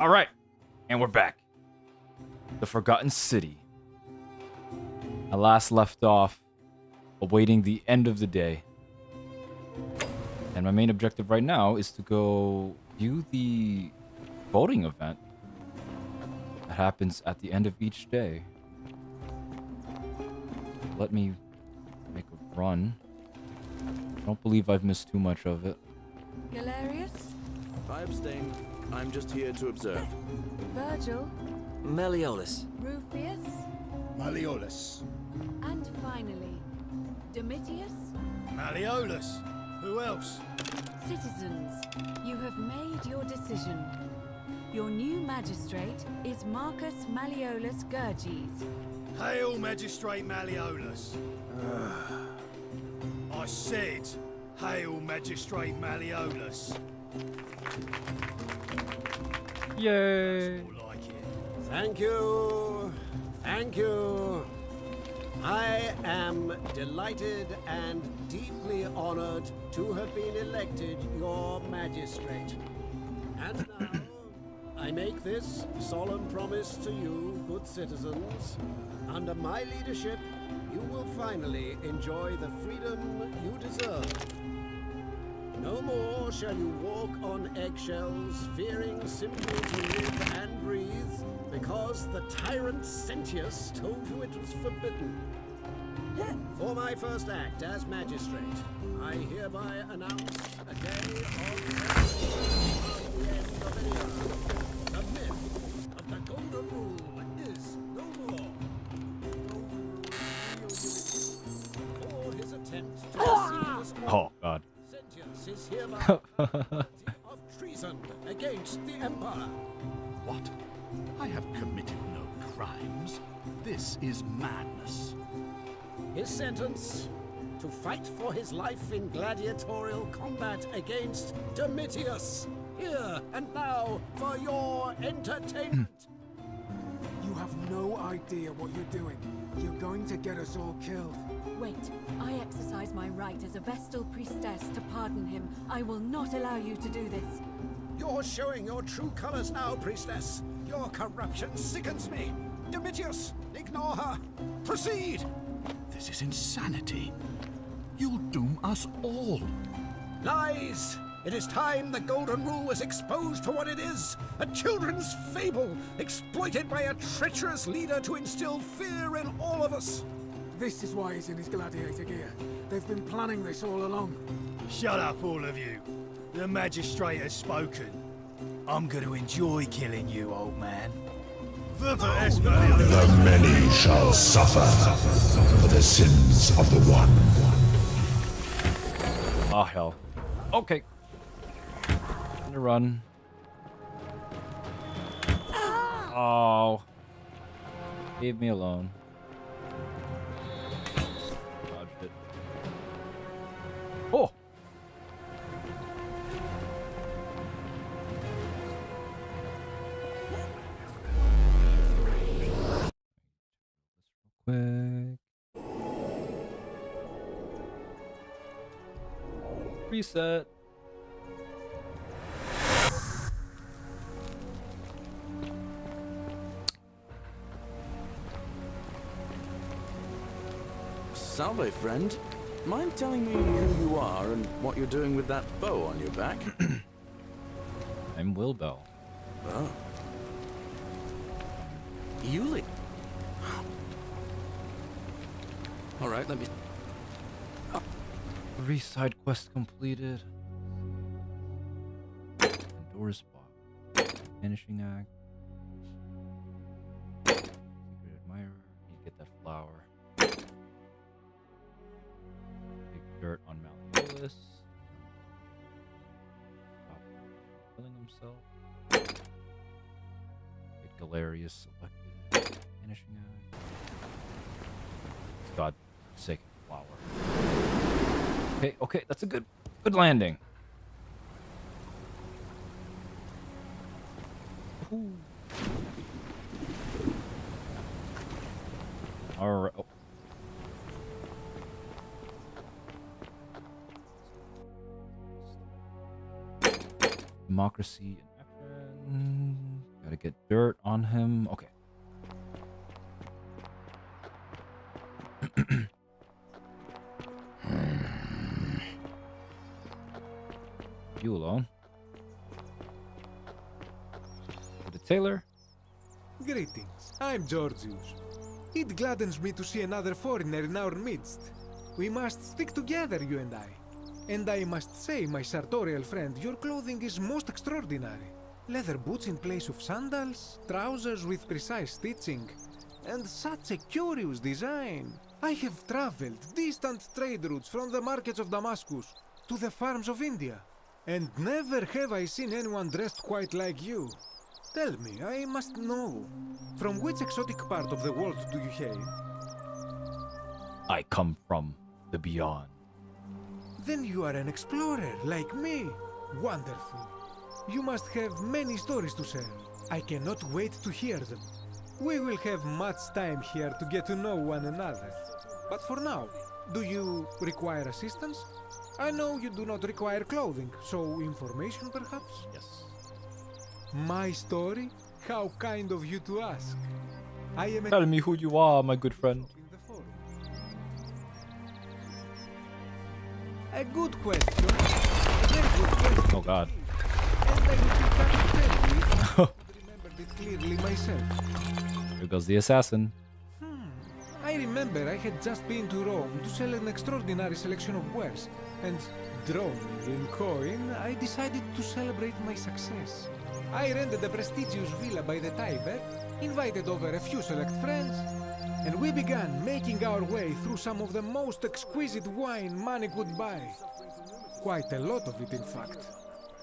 All right, and we're back. The Forgotten City. I last left off awaiting the end of the day. And my main objective right now is to go view the voting event that happens at the end of each day. Let me make a run. I don't believe I've missed too much of it. Galerius? I abstain. I'm just here to observe. Virgil? Malleolus. Rufius? Malleolus. And finally, Domitius? Malleolus. Who else? Citizens, you have made your decision. Your new magistrate is Marcus Malleolus Gurges. Hail, Magistrate Malleolus. I said, hail, Magistrate Malleolus. Yay! More like it. Thank you. Thank you. I am delighted and deeply honored to have been elected your magistrate. And now, I make this solemn promise to you, good citizens. Under my leadership, you will finally enjoy the freedom you deserve. No more shall you walk on eggshells, fearing simply to live and breathe, because the tyrant Sentius told you it was forbidden. For my first act as magistrate, I hereby announce a day of the end of any era. The myth of the Golden Rule is no more. For his attempt to deceive us all, Oh, God. Sentius is hereby guilty of treason against the Empire. What? I have committed no crimes. This is madness. His sentence: to fight for his life in gladiatorial combat against Domitius. Here and now for your entertainment. You have no idea what you're doing. You're going to get us all killed. Wait, I exercise my right as a Vestal priestess to pardon him. I will not allow you to do this. You're showing your true colors now, priestess. Your corruption sickens me. Domitius, ignore her. Proceed. This is insanity. You'll doom us all. Lies! It is time the Golden Rule was exposed for what it is, a children's fable, exploited by a treacherous leader to instill fear in all of us. This is why he's in his gladiator gear. They've been planning this all along. Shut up, all of you. The magistrate has spoken. I'm going to enjoy killing you, old man. The many shall suffer for the sins of the one. Oh, hell. Okay. Gonna run. Oh. Leave me alone. Dodged it. Oh! Quick. Reset. Salve, friend. Mind telling me who you are and what you're doing with that bow on your back? I'm Wilbel. Oh. Yuli. All right, let me... 3 side quests completed. Pandora's box. Finishing act. Secret admirer. Need to get that flower. Big dirt on Malleolus. Stop killing himself. Get Galerius selected. Finishing act. God sake, flower. Okay, okay, that's a good landing. Ooh. All right. Oh. Democracy in action. get dirt on him. Okay. You alone. To the tailor. Greetings. I'm Georgius. It gladdens me to see another foreigner in our midst. We must stick together, you and I. And I must say, my sartorial friend, your clothing is most extraordinary. Leather boots in place of sandals, trousers with precise stitching, and such a curious design. I have traveled distant trade routes from the markets of Damascus to the farms of India, and never have I seen anyone dressed quite like you. Tell me, I must know, from which exotic part of the world do you hail? I come from the beyond. Then you are an explorer, like me. Wonderful. You must have many stories to share. I cannot wait to hear them. We will have much time here to get to know one another. But for now, do you require assistance? I know you do not require clothing, so information perhaps? Yes. My story? How kind of you to ask. I am Tell me who you are, my good friend. in the forum. A good question. A very good question. Oh God. And I will be happy to tell you if I could remembered it clearly myself. Here goes the assassin. I remember I had just been to Rome to sell an extraordinary selection of wares, and drowning in coin, I decided to celebrate my success. I rented a prestigious villa by the Tiber, invited over a few select friends, and we began making our way through some of the most exquisite wine money could buy. Quite a lot of it, in fact.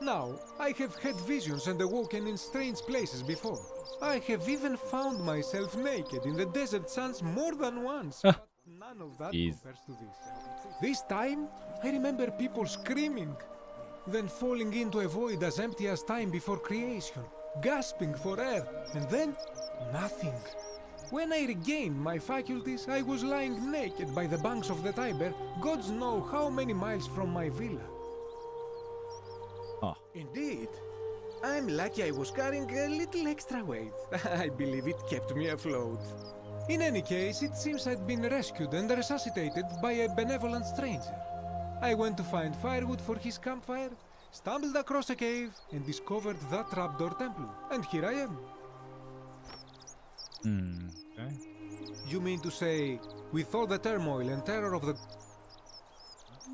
Now, I have had visions and awoken in strange places before. I have even found myself naked in the desert sands more than once, but none of that Jeez. compares to this. This time, I remember people screaming, then falling into a void as empty as time before creation, gasping for air, and then nothing. When I regained my faculties, I was lying naked by the banks of the Tiber, gods know how many miles from my villa. Oh. Indeed. I'm lucky I was carrying a little extra weight. I believe it kept me afloat. In any case, it seems I'd been rescued and resuscitated by a benevolent stranger. I went to find firewood for his campfire, stumbled across a cave, and discovered that trapdoor temple. And here I am. Okay. You mean to say, with all the turmoil and terror of the...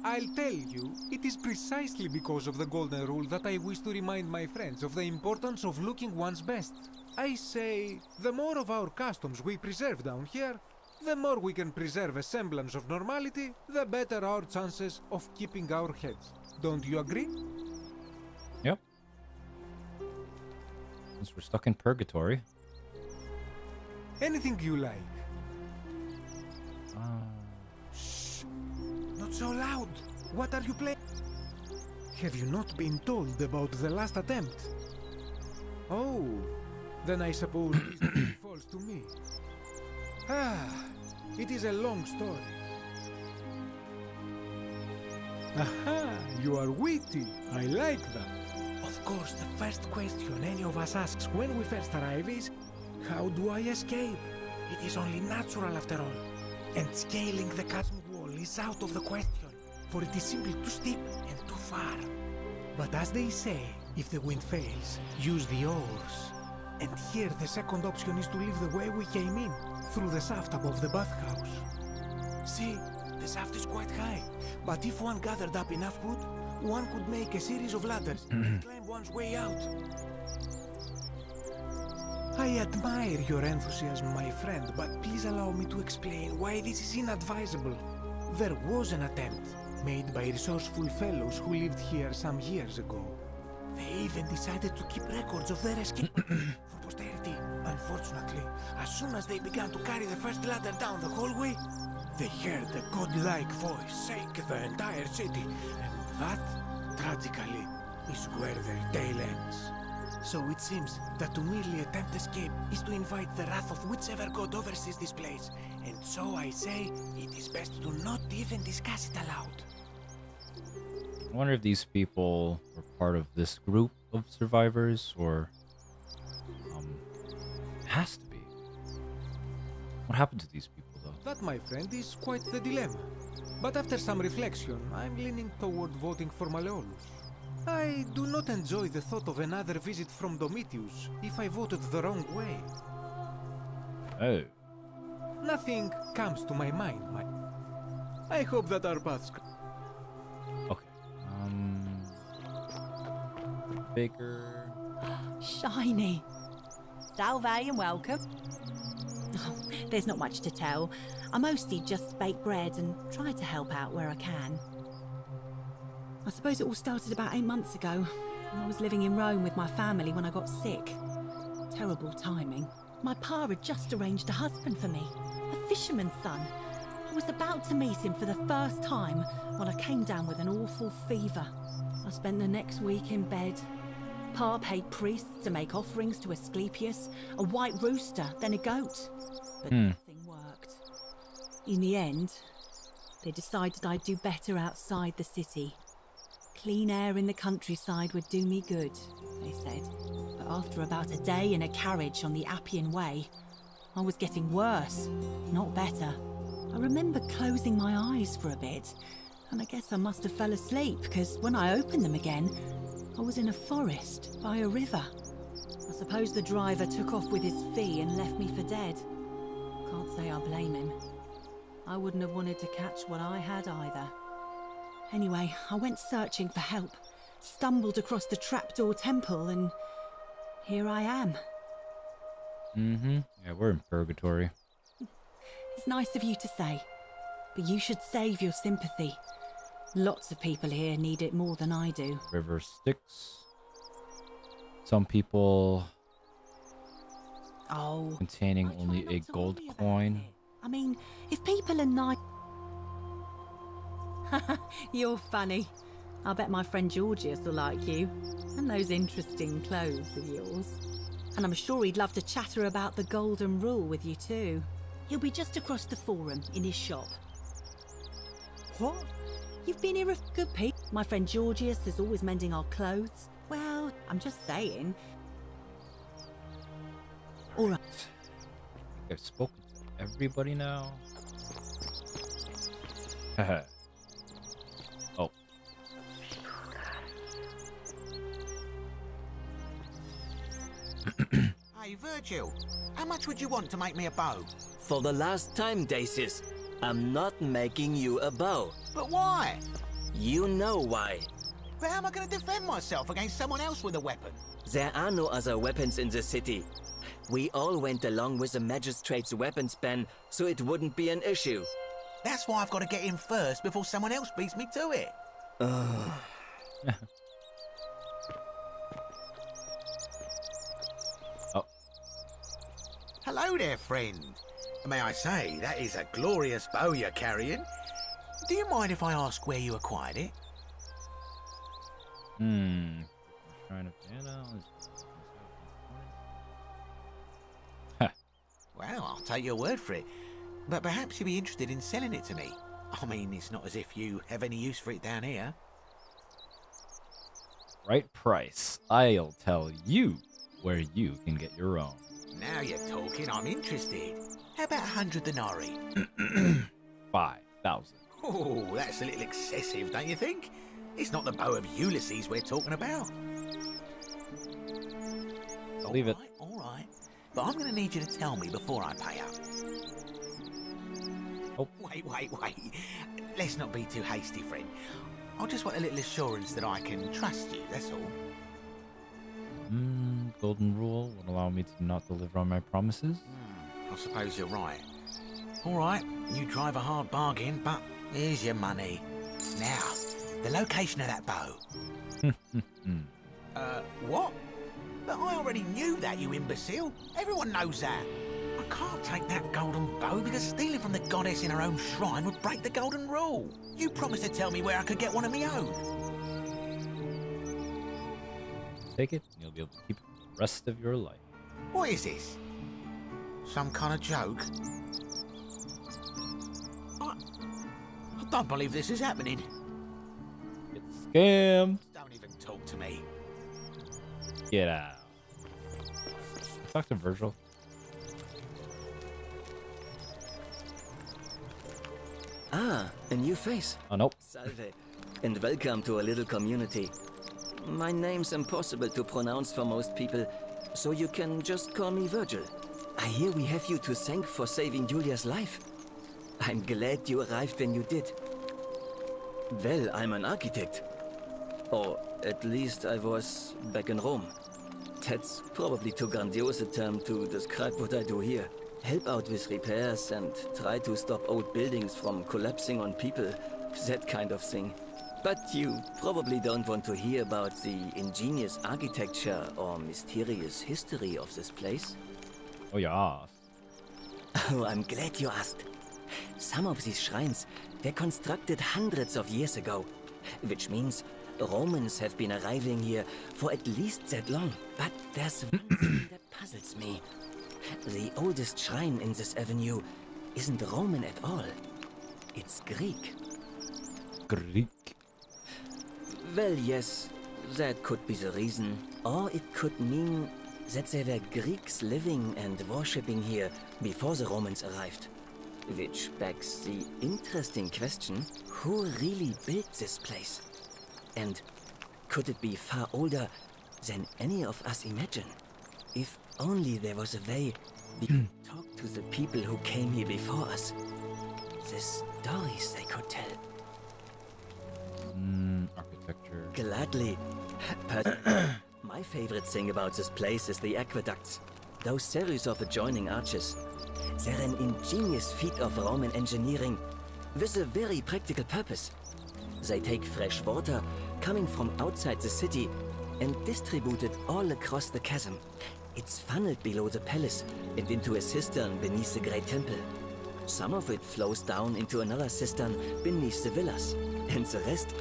I'll tell you, it is precisely because of the golden rule that I wish to remind my friends of the importance of looking one's best. I say, the more of our customs we preserve down here, the more we can preserve a semblance of normality, the better our chances of keeping our heads. Don't you agree? Yep. Since we're stuck in purgatory. Anything you like. Uh, Not so loud. What are you playing? Have you not been told about the last attempt? Oh, then I suppose this duty falls to me. It is a long story. Aha, you are witty. I like that. Of course, the first question any of us asks when we first arrive is, how do I escape? It is only natural after all. And scaling the chasm wall is out of the question, for it is simply too steep and too far. But as they say, if the wind fails, use the oars. And here the second option is to leave the way we came in, through the shaft above the bathhouse. See, the shaft is quite high, but if one gathered up enough wood, one could make a series of ladders and climb one's way out. I admire your enthusiasm, my friend, but please allow me to explain why this is inadvisable. There was an attempt, made by resourceful fellows who lived here some years ago. They even decided to keep records of their escape for posterity. Unfortunately, as soon as they began to carry the first ladder down the hallway, they heard a godlike voice shake the entire city, and that, tragically, is where their tale ends. So it seems that to merely attempt escape is to invite the wrath of whichever god oversees this place. And so I say, it is best to not even discuss it aloud. I wonder if these people were part of this group of survivors or has to be. What happened to these people, though? That, my friend, is quite the dilemma. But after some reflection, I'm leaning toward voting for Malleolus. I do not enjoy the thought of another visit from Domitius if I voted the wrong way. Oh. Nothing comes to my mind, I hope that our paths... Okay. Baker. Shiny. Salve and welcome. Oh, there's not much to tell. I mostly just bake bread and try to help out where I can. I suppose it all started about 8 months ago. I was living in Rome with my family when I got sick. Terrible timing. My pa had just arranged a husband for me, a fisherman's son. I was about to meet him for the first time when I came down with an awful fever. I spent the next week in bed. Pa paid priests to make offerings to Asclepius, a white rooster, then a goat. But nothing worked. In the end, they decided I'd do better outside the city. Clean air in the countryside would do me good, they said. But after about a day in a carriage on the Appian Way, I was getting worse, not better. I remember closing my eyes for a bit, and I guess I must have fell asleep, because when I opened them again, I was in a forest by a river. I suppose the driver took off with his fee and left me for dead. Can't say I blame him. I wouldn't have wanted to catch what I had either. Anyway, I went searching for help, stumbled across the trapdoor temple, and here I am. Yeah, we're in purgatory. It's nice of you to say, but you should save your sympathy. Lots of people here need it more than I do. River Styx. Some people containing only a gold coin. I mean, if people are nice... You're funny. I bet my friend Georgius will like you. And those interesting clothes of yours. And I'm sure he'd love to chatter about the Golden Rule with you too. He'll be just across the forum in his shop. What? You've been here a good peek. My friend Georgius is always mending our clothes. Well, I'm just saying. All right. I've spoken to everybody now. Haha. Oh. Hey, Virgil, how much would you want to make me a bow? For the last time, Dacius, I'm not making you a bow. But why? You know why. But how am I going to defend myself against someone else with a weapon? There are no other weapons in the city. We all went along with the magistrate's weapons ban, so it wouldn't be an issue. That's why I've got to get in first before someone else beats me to it. Oh. Hello there, friend. May I say, that is a glorious bow you're carrying. Do you mind if I ask where you acquired it? Shrine of Diana. Huh. Well, I'll take your word for it. But perhaps you'd be interested in selling it to me. I mean, it's not as if you have any use for it down here. Right price. I'll tell you where you can get your own. Now you're talking, I'm interested. How about 100 denarii? 5,000. Oh, that's a little excessive, don't you think? It's not the bow of Ulysses we're talking about. Leave it. All right. But I'm going to need you to tell me before I pay up. Oh. Wait. Let's not be too hasty, friend. I just want a little assurance that I can trust you, that's all. Golden rule would allow me to not deliver on my promises. I suppose you're right. All right, you drive a hard bargain, but here's your money. Now, the location of that bow. What? But I already knew that, you imbecile. Everyone knows that. I can't take that golden bow because stealing from the goddess in her own shrine would break the golden rule. You promised to tell me where I could get one of my own. Take it, and you'll be able to keep it for the rest of your life. What is this? Some kind of joke? I don't believe this is happening. Get scammed. Don't even talk to me. Get out. Talk to Virgil. Ah, a new face. Oh, nope. Salve, and welcome to a little community. My name's impossible to pronounce for most people, so you can just call me Virgil. I hear we have you to thank for saving Julia's life. I'm glad you arrived when you did. Well, I'm an architect. Or at least I was back in Rome. That's probably too grandiose a term to describe what I do here. Help out with repairs and try to stop old buildings from collapsing on people. That kind of thing. But you probably don't want to hear about the ingenious architecture or mysterious history of this place. Oh, yeah. Oh, I'm glad you asked. Some of these shrines were constructed hundreds of years ago, which means Romans have been arriving here for at least that long. But there's one thing that puzzles me. The oldest shrine in this avenue isn't Roman at all. It's Greek. Greek. Well, yes, that could be the reason. Or it could mean that there were Greeks living and worshipping here before the Romans arrived. Which begs the interesting question, who really built this place? And could it be far older than any of us imagine? If only there was a way we could talk to the people who came here before us. The stories they could tell. Architecture. Gladly. My favorite thing about this place is the aqueducts. Those series of adjoining arches. They're an ingenious feat of Roman engineering with a very practical purpose. They take fresh water coming from outside the city and distribute it all across the chasm. It's funneled below the palace and into a cistern beneath the great temple. Some of it flows down into another cistern beneath the villas, and the rest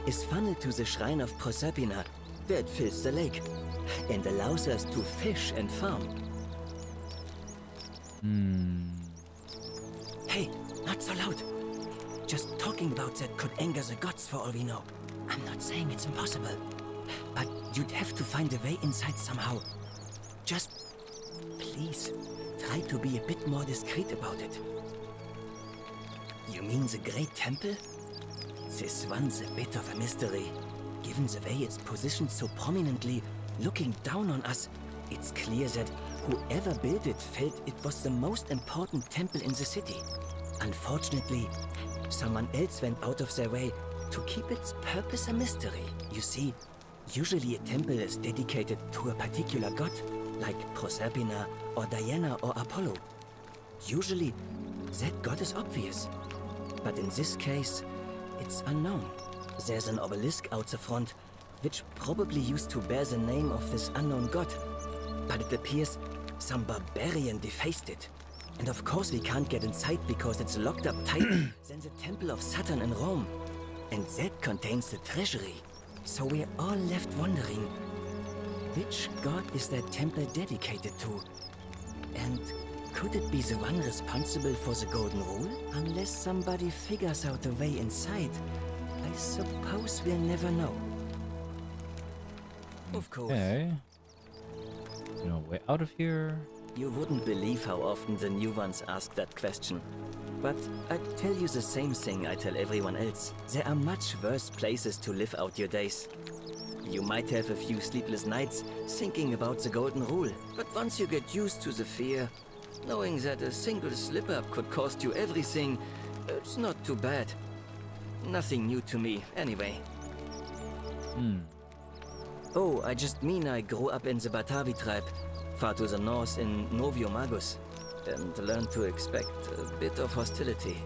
is funneled to the shrine of Proserpina, where it fills the lake and allows us to fish and farm. Hey, not so loud. Just talking about that could anger the gods for all we know. I'm not saying it's impossible, but you'd have to find a way inside somehow. Just, please, try to be a bit more discreet about it. You mean the Great Temple? This one's a bit of a mystery. Given the way it's positioned so prominently, looking down on us, it's clear that whoever built it felt it was the most important temple in the city. Unfortunately, someone else went out of their way to keep its purpose a mystery. You see, usually a temple is dedicated to a particular god, like Proserpina or Diana or Apollo. Usually, that god is obvious. But in this case, it's unknown. There's an obelisk out the front, which probably used to bear the name of this unknown god. But it appears some barbarian defaced it. And of course we can't get inside because it's locked up tighter than the Temple of Saturn in Rome. And that contains the treasury. So we're all left wondering, which god is that temple dedicated to? And could it be the one responsible for the Golden Rule? Unless somebody figures out a way inside, I suppose we'll never know. Of course. Okay. No way out of here. You wouldn't believe how often the new ones ask that question. But I'd tell you the same thing I tell everyone else. There are much worse places to live out your days. You might have a few sleepless nights thinking about the Golden Rule, but once you get used to the fear, knowing that a single slip-up could cost you everything, it's not too bad. Nothing new to me, anyway. Oh, I just mean I grew up in the Batavi tribe, far to the north in Novio Magus, and learned to expect a bit of hostility.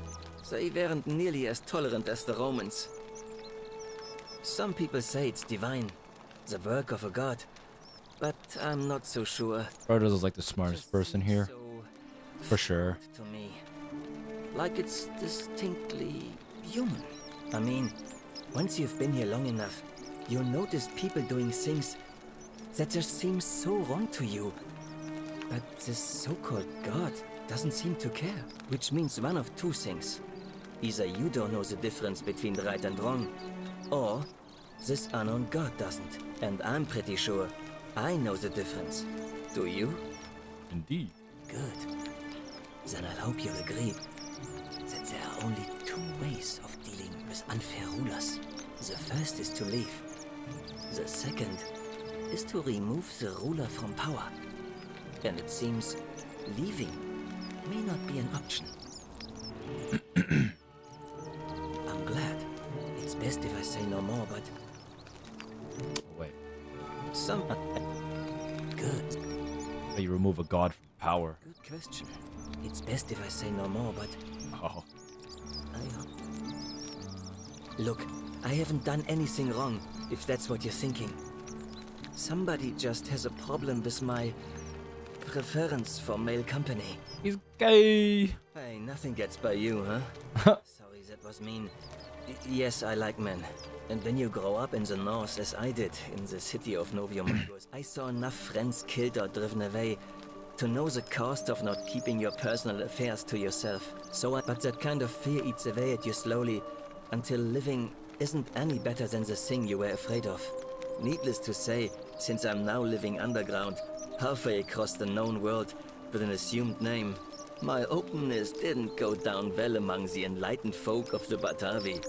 They weren't nearly as tolerant as the Romans. Some people say it's divine, the work of a god, but I'm not so sure. Brothers is like the smartest person here. For sure. To me, like it's distinctly human. I mean, once you've been here long enough, you'll notice people doing things that just seem so wrong to you. But this so-called god doesn't seem to care, which means one of two things. Either you don't know the difference between right and wrong, or this unknown god doesn't. And I'm pretty sure I know the difference. Do you? Indeed. Good. Then I hope you'll agree that there are only two unfair rulers. The first is to leave. The second is to remove the ruler from power. And it seems leaving may not be an option. I'm glad. It's best if I say no more, but Wait. some... Good. How you remove a god from power? Good question. It's best if I say no more, but Oh. Look, I haven't done anything wrong, if that's what you're thinking. Somebody just has a problem with my preference for male company. He's gay. Hey, nothing gets by you, huh? Sorry, that was mean. Yes, I like men. And when you grow up in the north, as I did, in the city of Noviomagos, I saw enough friends killed or driven away to know the cost of not keeping your personal affairs to yourself. But that kind of fear eats away at you slowly, until living isn't any better than the thing you were afraid of. Needless to say, since I'm now living underground, halfway across the known world, with an assumed name, my openness didn't go down well among the enlightened folk of the Batavi.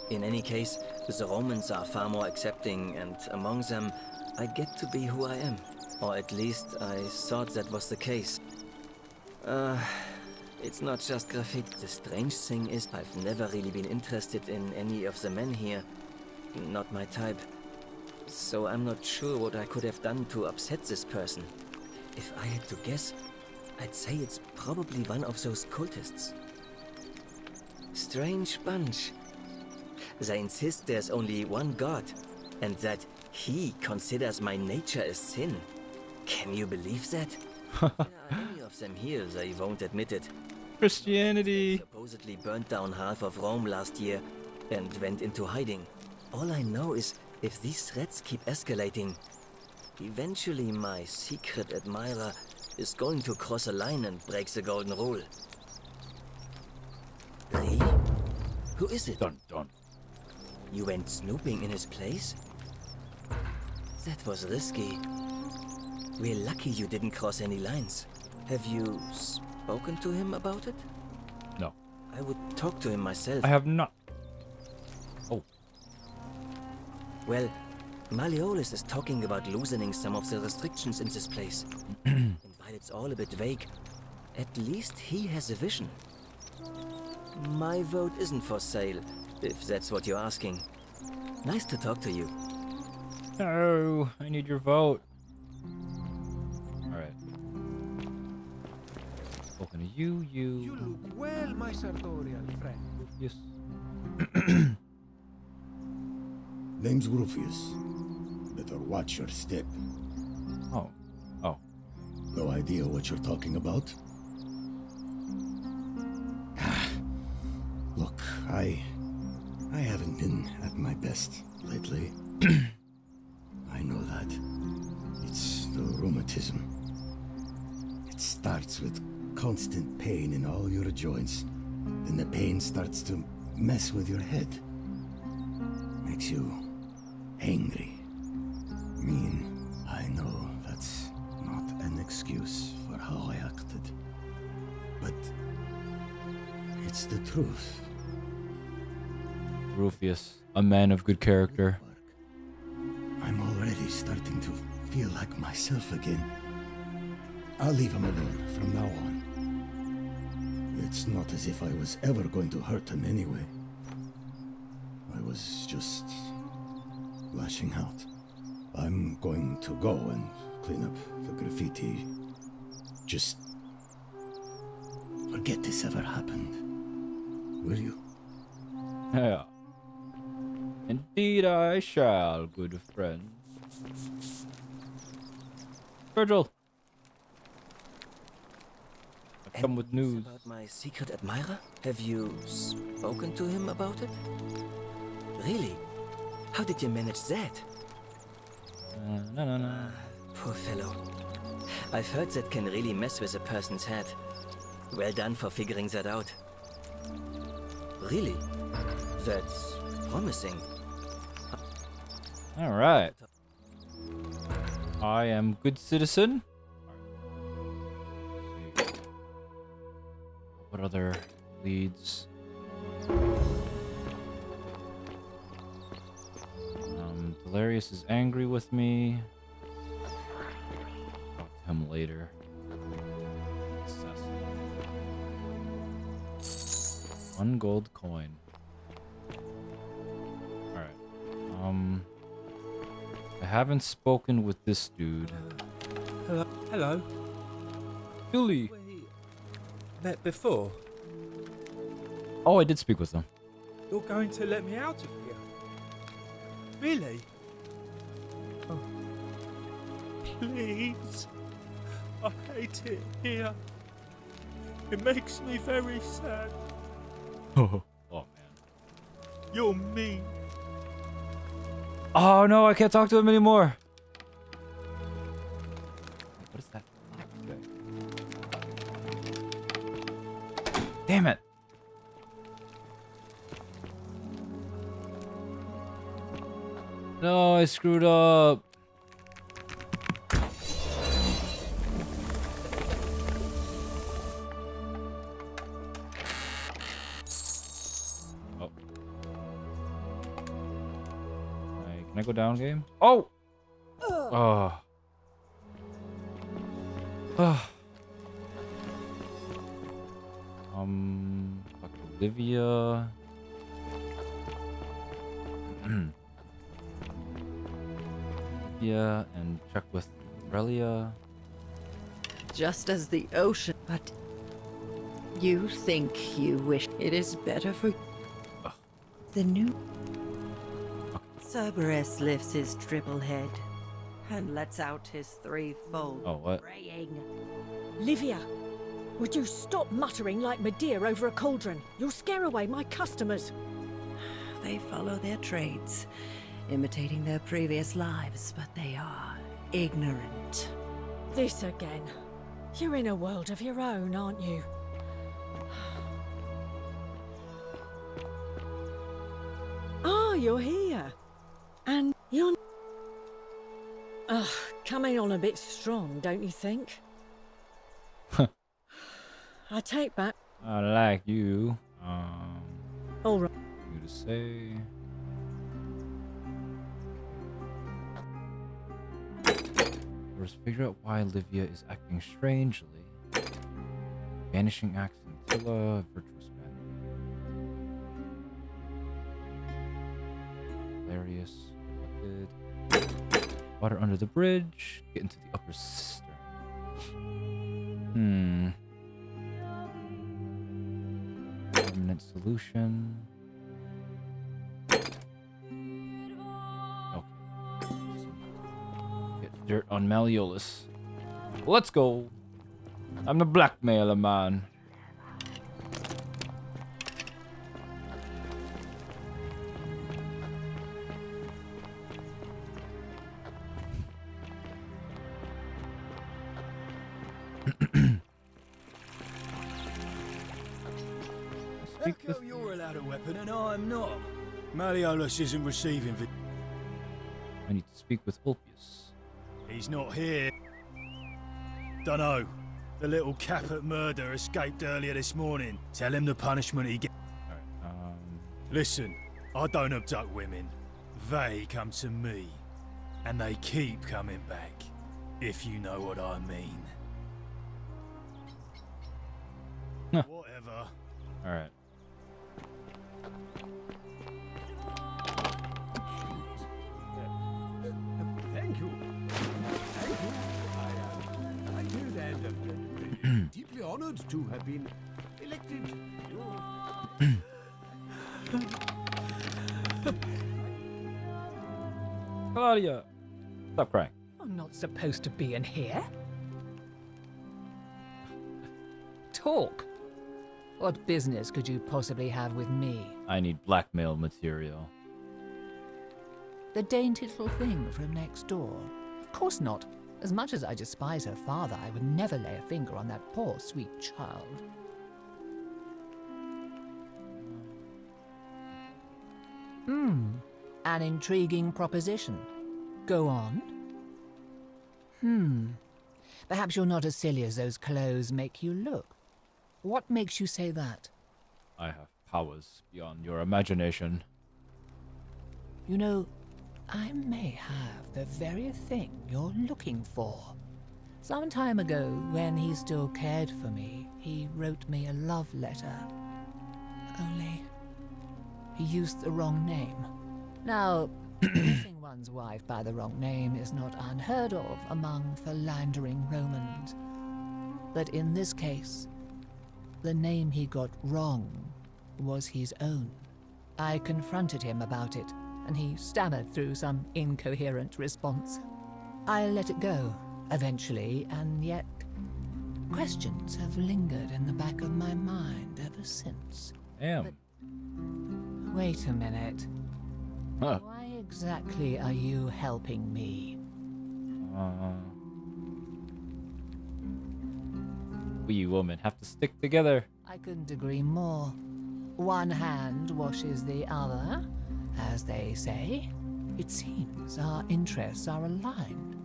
In any case, the Romans are far more accepting, and among them, I get to be who I am. Or at least, I thought that was the case. It's not just graffiti. The strange thing is, I've never really been interested in any of the men here. Not my type. So I'm not sure what I could have done to upset this person. If I had to guess, I'd say it's probably one of those cultists. Strange bunch. They insist there's only one god, and that he considers my nature a sin. Can you believe that? There are many of them here, they won't admit it. Christianity. Supposedly burnt down half of Rome last year and went into hiding. All I know is, if these threats keep escalating, eventually my secret admirer is going to cross a line and break the golden rule. Really? Who is it? Dun dun. You went snooping in his place? That was risky. We're lucky you didn't cross any lines. Have you spoken to him about it? No. I would talk to him myself. I have not. Oh. Well, Malleolus is talking about loosening some of the restrictions in this place. And while it's all a bit vague, at least he has a vision. My vote isn't for sale, if that's what you're asking. Nice to talk to you. No, I need your vote. Alright. Spoken to you, You look well, my sartorial friend. Yes. Name's Rufius. Better watch your step. Oh. Oh. No idea what you're talking about? Look, I haven't been at my best lately. I know that. It's the rheumatism. It starts with constant pain in all your joints. Then the pain starts to mess with your head. Makes you angry, mean. I know that's not an excuse for how I acted. But it's the truth. Rufius, a man of good character. I'm already starting to feel like myself again. I'll leave him alone from now on. It's not as if I was ever going to hurt him anyway. I was just lashing out. I'm going to go and clean up the graffiti. Just forget this ever happened. Will you? Yeah. Indeed I shall, good friend. Virgil. I've come with news. About my secret admirer? Have you spoken to him about it? Really? How did you manage that? No. Poor fellow. I've heard that can really mess with a person's head. Well done for figuring that out. Really? That's promising. All right. I am good citizen. Let's see. What other leads? Valerius is angry with me. Talk to him later. Assassin. 1 gold coin. Alright. I haven't spoken with this dude. Hello. Hello. Julie. Met before? Oh, I did speak with him. You're going to let me out of here? Really? Oh. Please. I hate it here. It makes me very sad. Oh man. You're mean. Oh no, I can't talk to him anymore. What is that? Damn it. No, I screwed up. Oh. Can I go down, game? Oh! Oh. Oh. Fuck Olivia. Yeah, and check with Aurelia. Just as the ocean, but you think you wish it is better for the new. Cerberus lifts his triple head and lets out his threefold Oh, what? braying. Livia, would you stop muttering like Medea over a cauldron? You'll scare away my customers. They follow their trades, imitating their previous lives, but they are ignorant. This again. You're in a world of your own, aren't you? Ah, you're here. And you're... Ugh, coming on a bit strong, don't you think? I take back... I like you. All right. You to say... First, figure out why Livia is acting strangely. Vanishing axe Antilla, virtuous man. Valerius, elected. Water under the bridge. Get into the upper cistern. Permanent solution. Dirt on Malleolus. Let's go. I'm the blackmailer man. How come you're allowed a weapon and I'm not? Malleolus isn't receiving I need to speak with Ulpius. He's not here. Dunno. The little Capet murder escaped earlier this morning. Tell him the punishment he gets. Listen, I don't abduct women. They come to me. And they keep coming back. If you know what I mean. Whatever. Alright. Thank you. Thank you. I feel that deeply honored to have been elected. Claudia, stop crying. I'm not supposed to be in here. Talk. What business could you possibly have with me? I need blackmail material. The dainty little thing from next door? Of course not. As much as I despise her father, I would never lay a finger on that poor, sweet child. An intriguing proposition. Go on. Perhaps you're not as silly as those clothes make you look. What makes you say that? I have powers beyond your imagination. You know, I may have the very thing you're looking for. Some time ago, when he still cared for me, he wrote me a love letter. Only, he used the wrong name. Now, kissing one's wife by the wrong name is not unheard of among philandering Romans. But in this case, the name he got wrong was his own. I confronted him about it, and he stammered through some incoherent response. I let it go, eventually, and yet questions have lingered in the back of my mind ever since. Damn. But wait a minute. Huh. Why exactly are you helping me? We women have to stick together. I couldn't agree more. One hand washes the other, as they say. It seems our interests are aligned.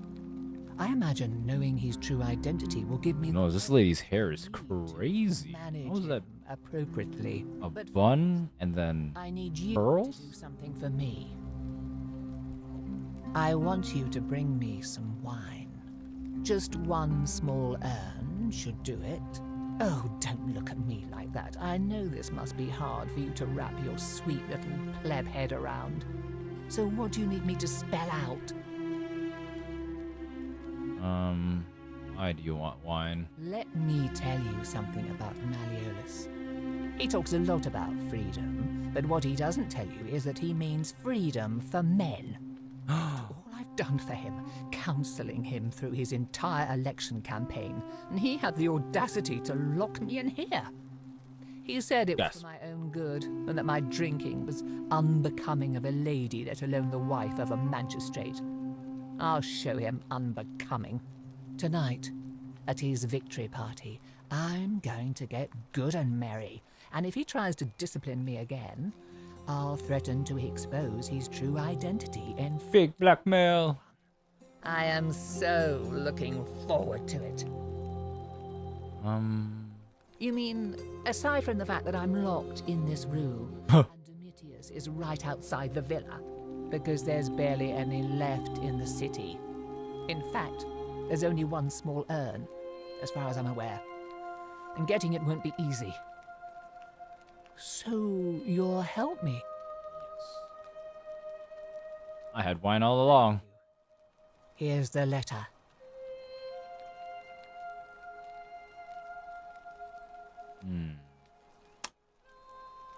I imagine knowing his true identity will give me No, this lady's hair is crazy. manage What was that? him appropriately. A But bun and then I need you pearls? to do something for me. I want you to bring me some wine. Just one small urn should do it. Oh, don't look at me like that. I know this must be hard for you to wrap your sweet little pleb head around. So what do you need me to spell out? Why do you want wine? Let me tell you something about Malleolus. He talks a lot about freedom, but what he doesn't tell you is that he means freedom for men. All I've done for him, counseling him through his entire election campaign, and he had the audacity to lock me in here. He said it was for my own good, and that my drinking was unbecoming of a lady, let alone the wife of a magistrate. I'll show him unbecoming. Tonight, at his victory party, I'm going to get good and merry, and if he tries to discipline me again, I'll threaten to expose his true identity in fake blackmail. I am so looking forward to it. You mean, aside from the fact that I'm locked in this room, and Domitius is right outside the villa, because there's barely any left in the city. In fact, there's only one small urn, as far as I'm aware, and getting it won't be easy. So, you'll help me? I had wine all along. Here's the letter.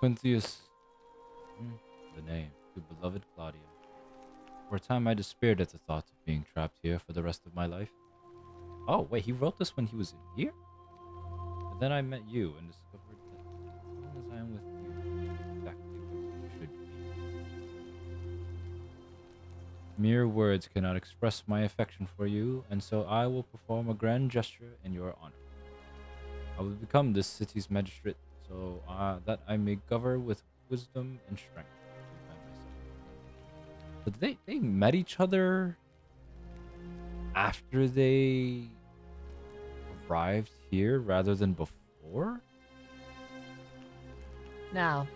Quintius. The name. To beloved Claudia. For a time I despaired at the thought of being trapped here for the rest of my life. Oh, wait, he wrote this when he was in here? But then I met you and discovered that as long as I am with you, exactly what it should be. Mere words cannot express my affection for you, and so I will perform a grand gesture in your honor. I will become this city's magistrate, so that I may govern with wisdom and strength. But they met each other after they arrived here rather than before? Now,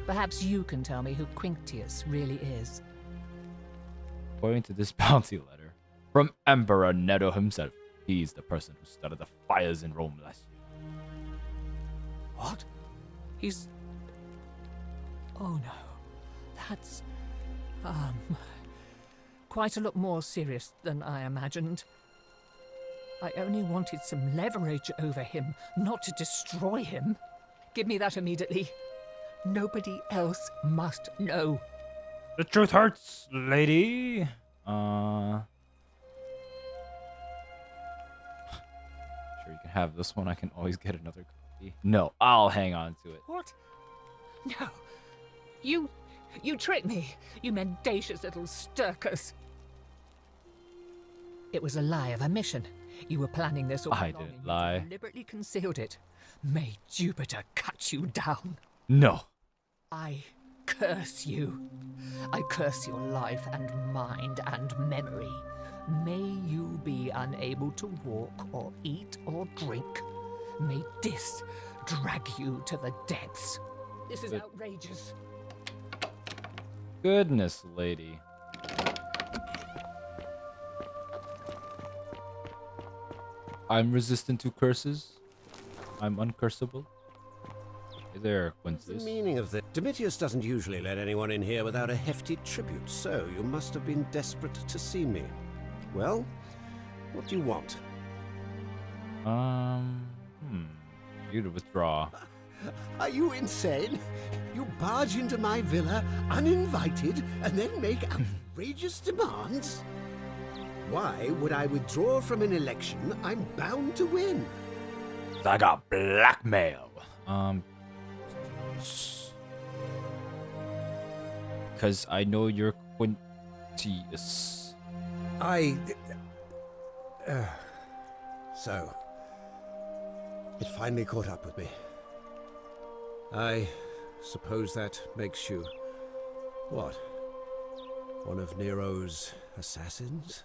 perhaps you can tell me who Quintius really is. According to this bounty letter, from Emperor Nero himself, he's the person who started the fires in Rome last year. What? He's... Oh no. That's... quite a lot more serious than I imagined. I only wanted some leverage over him, not to destroy him. Give me that immediately. Nobody else must know. The truth hurts, lady. Sure, you can have this one. I can always get another copy. No, I'll hang on to it. What? No. You tricked me, you mendacious little stirkers. It was a lie of a mission. You were planning this all I along didn't and lie. you deliberately concealed it. May Jupiter cut you down. No. I curse you. I curse your life and mind and memory. May you be unable to walk or eat or drink. May this drag you to the depths. This is outrageous. Goodness, lady. I'm resistant to curses. I'm uncursable. Hey there, What's the Quintus. meaning of this? Domitius doesn't usually let anyone in here without a hefty tribute, so you must have been desperate to see me. Well, what do you want? You to withdraw. Are you insane? You barge into my villa uninvited and then make outrageous demands? Why would I withdraw from an election I'm bound to win? I got blackmail. Because I know you're Quintius. So, it finally caught up with me. I suppose that makes you, what? One of Nero's assassins?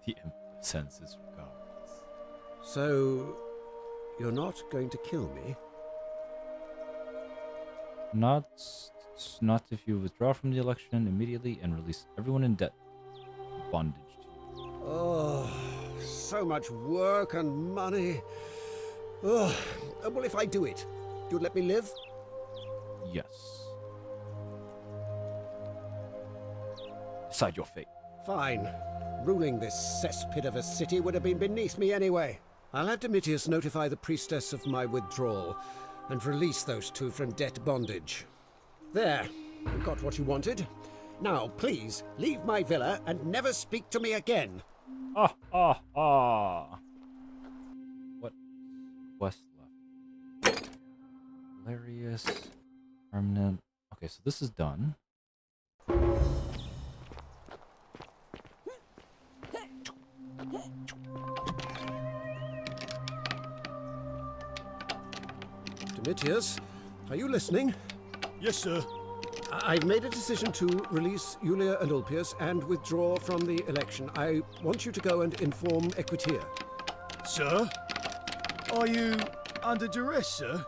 The Emperor sends his regards. So, you're not going to kill me? Not if you withdraw from the election immediately and release everyone in debt. Bondage. Oh, so much work and money. Oh, well, if I do it, you'd let me live? Yes. Decide your fate. Fine. Ruling this cesspit of a city would have been beneath me anyway. I'll have Domitius notify the priestess of my withdrawal and release those two from debt bondage. There, you got what you wanted. Now, please, leave my villa and never speak to me again. What quest left? Hilarious. Permanent. Okay, so this is done. Domitius, are you listening? Yes, sir. I've made a decision to release Julia and Ulpius and withdraw from the election. I want you to go and inform Equitia. Sir? Are you under duress, sir?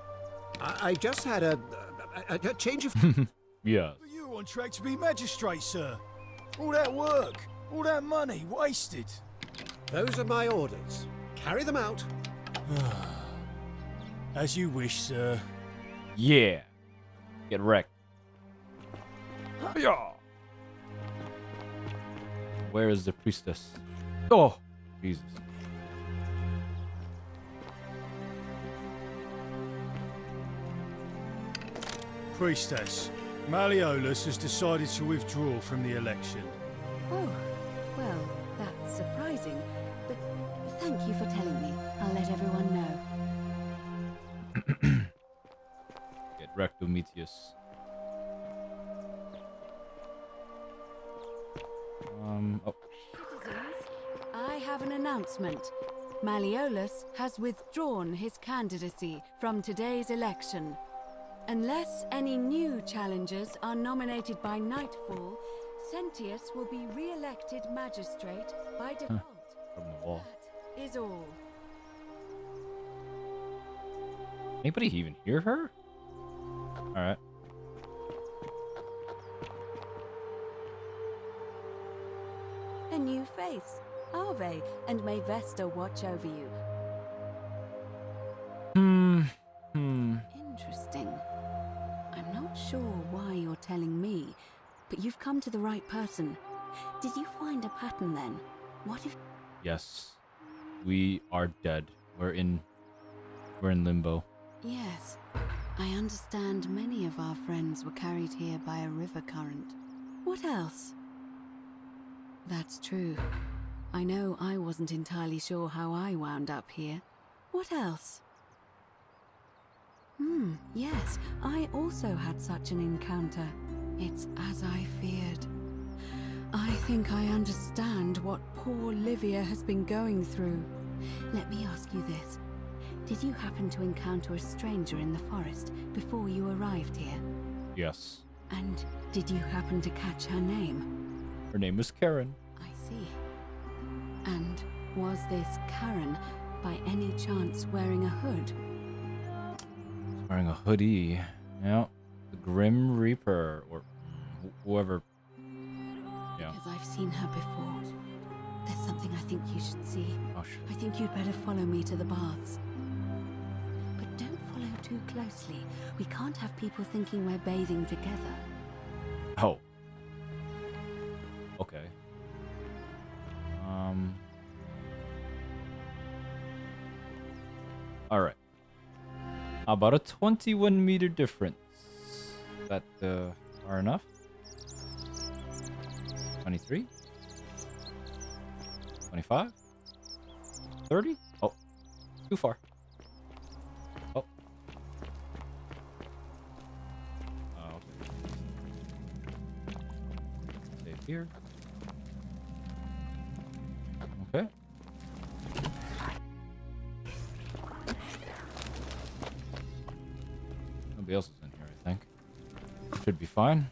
I just had a change of... Yes. But you were on track to be magistrate, sir. All that work, all that money, wasted. Those are my orders. Carry them out. As you wish, sir. Yeah. Get wrecked. Yeah. Where is the priestess? Oh, Jesus. Priestess, Malleolus has decided to withdraw from the election. Oh, well, that's surprising. But thank you for telling me. I'll let everyone know. Get wrecked, Domitius. Oh. Citizens, I have an announcement. Malleolus has withdrawn his candidacy from today's election. Unless any new challengers are nominated by nightfall, Sentius will be re-elected magistrate by default. From the wall. That is all. Anybody even hear her? Alright. A new face, Ave, and may Vesta watch over you. Interesting. I'm not sure why you're telling me, but you've come to the right person. Did you find a pattern then? What if... Yes. We are dead. We're in limbo. Yes. I understand many of our friends were carried here by a river current. What else? That's true. I know I wasn't entirely sure how I wound up here. What else? Yes, I also had such an encounter. It's as I feared. I think I understand what poor Livia has been going through. Let me ask you this. Did you happen to encounter a stranger in the forest before you arrived here? Yes. And did you happen to catch her name? Her name is Karen. I see. And was this Karen by any chance wearing a hood? Wearing a hoodie. Yeah. The Grim Reaper. Or whoever. Yeah. Because I've seen her before. There's something I think you should see. Oh, shit. I think you'd better follow me to the baths. But don't follow too closely. We can't have people thinking we're bathing together. Oh. Okay. Alright. How about a 21-meter difference? Is that far enough? 23? 25? 30? Oh. Too far. Oh. Okay. Stay here. Okay. Nobody else is in here, I think. Should be fine.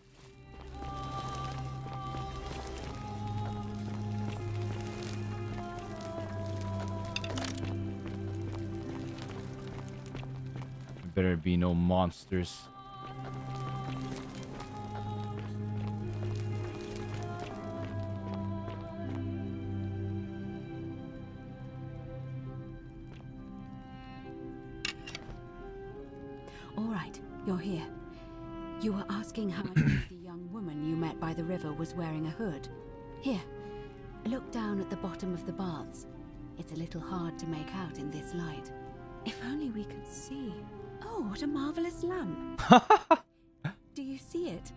There better be no monsters. All right, you're here. You were asking how I knew the young woman you met by the river was wearing a hood. Here, look down at the bottom of the baths. It's a little hard to make out in this light. If only we could see. Oh, what a marvelous lamp. Do you see it?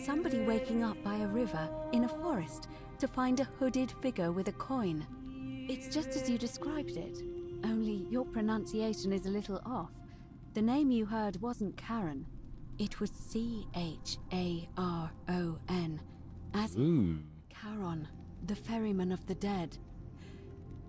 Somebody waking up by a river in a forest to find a hooded figure with a coin. It's just as you described it, only your pronunciation is a little off. The name you heard wasn't Charon. It was C-H-A-R-O-N, as Ooh. Charon, the ferryman of the dead.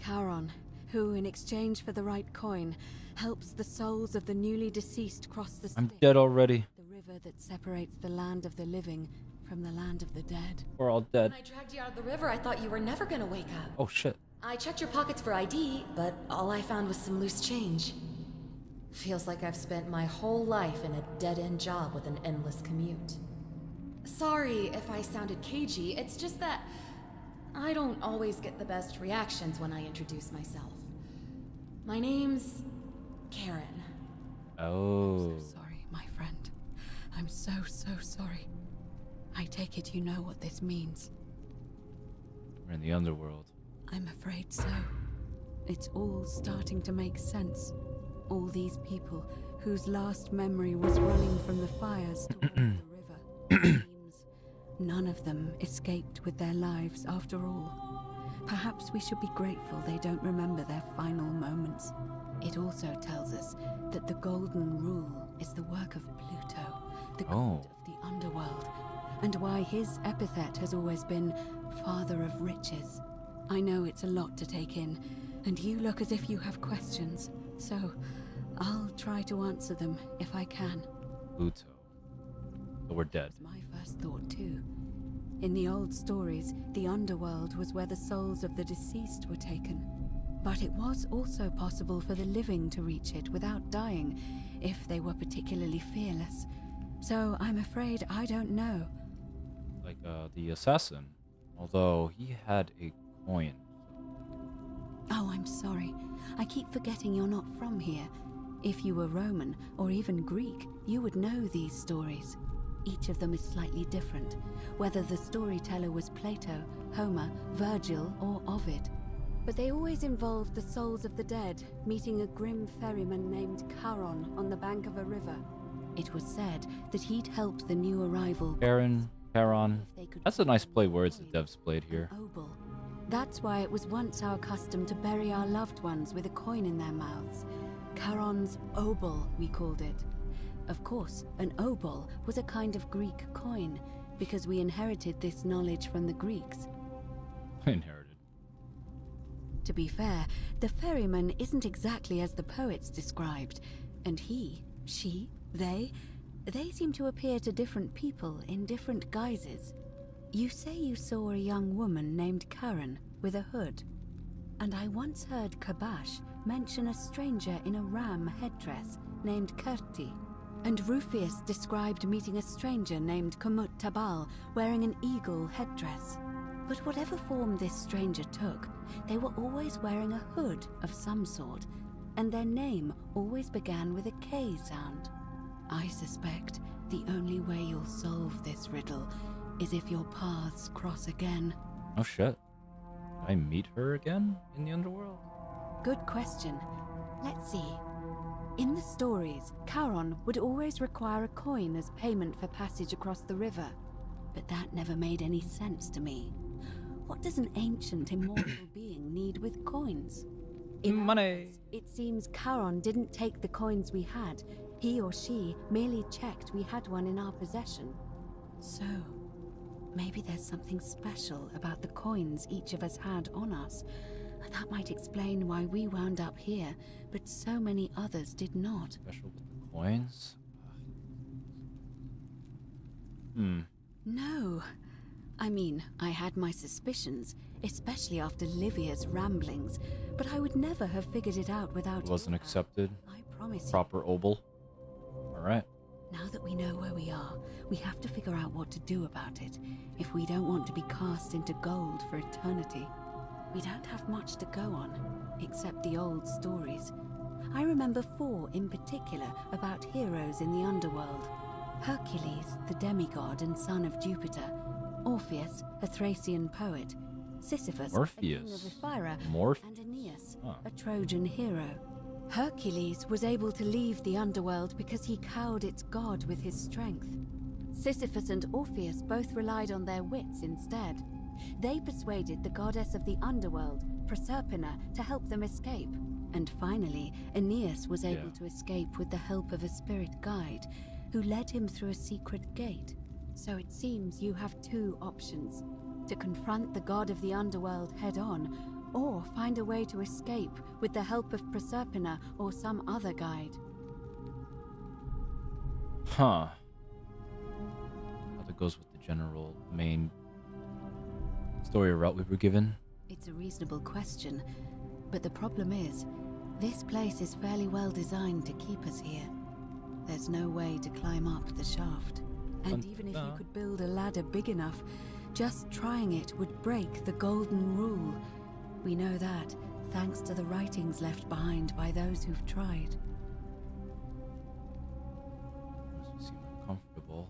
Charon, who, in exchange for the right coin, helps the souls of the newly deceased cross the I'm Styx, dead already. the river that separates the land of the living from the land of the dead. We're all dead. When I dragged you out of the river, I thought you were never gonna wake up. Oh shit. I checked your pockets for ID, but all I found was some loose change. Feels like I've spent my whole life in a dead-end job with an endless commute. Sorry if I sounded cagey, it's just that I don't always get the best reactions when I introduce myself. My name's Karen. Oh. I'm so sorry, my friend. I'm so sorry. I take it you know what this means. We're in the underworld. I'm afraid so. It's all starting to make sense. All these people whose last memory was running from the fires toward the river. It seems none of them escaped with their lives after all. Perhaps we should be grateful they don't remember their final moments. It also tells us that the Golden Rule is the work of Pluto, the god of the underworld, and why his epithet has always been Father of Riches. I know it's a lot to take in, and you look as if you have questions, so I'll try to answer them if I can. Pluto. So we're dead. My first thought too. In the old stories, the underworld was where the souls of the deceased were taken. But it was also possible for the living to reach it without dying, if they were particularly fearless. So I'm afraid I don't know. Like the assassin. Although he had a coin. Oh, I'm sorry. I keep forgetting you're not from here. If you were Roman, or even Greek, you would know these stories. Each of them is slightly different, whether the storyteller was Plato, Homer, Virgil, or Ovid. But they always involved the souls of the dead meeting a grim ferryman named Charon on the bank of a river. It was said that he'd helped the new arrival. Charon. That's a nice play words the devs played here. Obol. That's why it was once our custom to bury our loved ones with a coin in their mouths. Charon's obol, we called it. Of course, an obol was a kind of Greek coin, because we inherited this knowledge from the Greeks. Inherited. To be fair, the ferryman isn't exactly as the poets described, and he, she, they seem to appear to different people in different guises. You say you saw a young woman named Karen with a hood, and I once heard Kabash mention a stranger in a ram headdress named Kerti, and Rufius described meeting a stranger named Kumut Tabal wearing an eagle headdress. But whatever form this stranger took, they were always wearing a hood of some sort, and their name always began with a K sound. I suspect the only way you'll solve this riddle is if your paths cross again. Oh shit. Did I meet her again in the underworld? Good question. Let's see. In the stories, Charon would always require a coin as payment for passage across the river, but that never made any sense to me. What does an ancient immortal being need with coins? In money. It seems Charon didn't take the coins we had. He or she merely checked we had one in our possession. So, maybe there's something special about the coins each of us had on us. That might explain why we wound up here, but so many others did not. Special with the coins? No. I mean, I had my suspicions, especially after Livia's ramblings, but I would never have figured it out without It wasn't accepted. I promise Proper obol. Alright. Now that we know where we are, we have to figure out what to do about it, if we don't want to be cast into gold for eternity. We don't have much to go on, except the old stories. I remember 4 in particular about heroes in the underworld. Hercules, the demigod and son of Jupiter. Orpheus, a Thracian poet. Sisyphus, a king of Ephyra. And Aeneas, a Trojan hero. Hercules was able to leave the underworld because he cowed its god with his strength. Sisyphus and Orpheus both relied on their wits instead. They persuaded the goddess of the underworld, Proserpina, to help them escape. And finally, Aeneas was able to escape with the help of a spirit guide, who led him through a secret gate. So it seems you have 2 options: to confront the god of the underworld head-on, or find a way to escape with the help of Proserpina or some other guide. Huh. How that goes with the general main story route we were given. It's a reasonable question, but the problem is, this place is fairly well designed to keep us here. There's no way to climb up the shaft. And even if you could build a ladder big enough, just trying it would break the golden rule. We know that, thanks to the writings left behind by those who've tried. You seem uncomfortable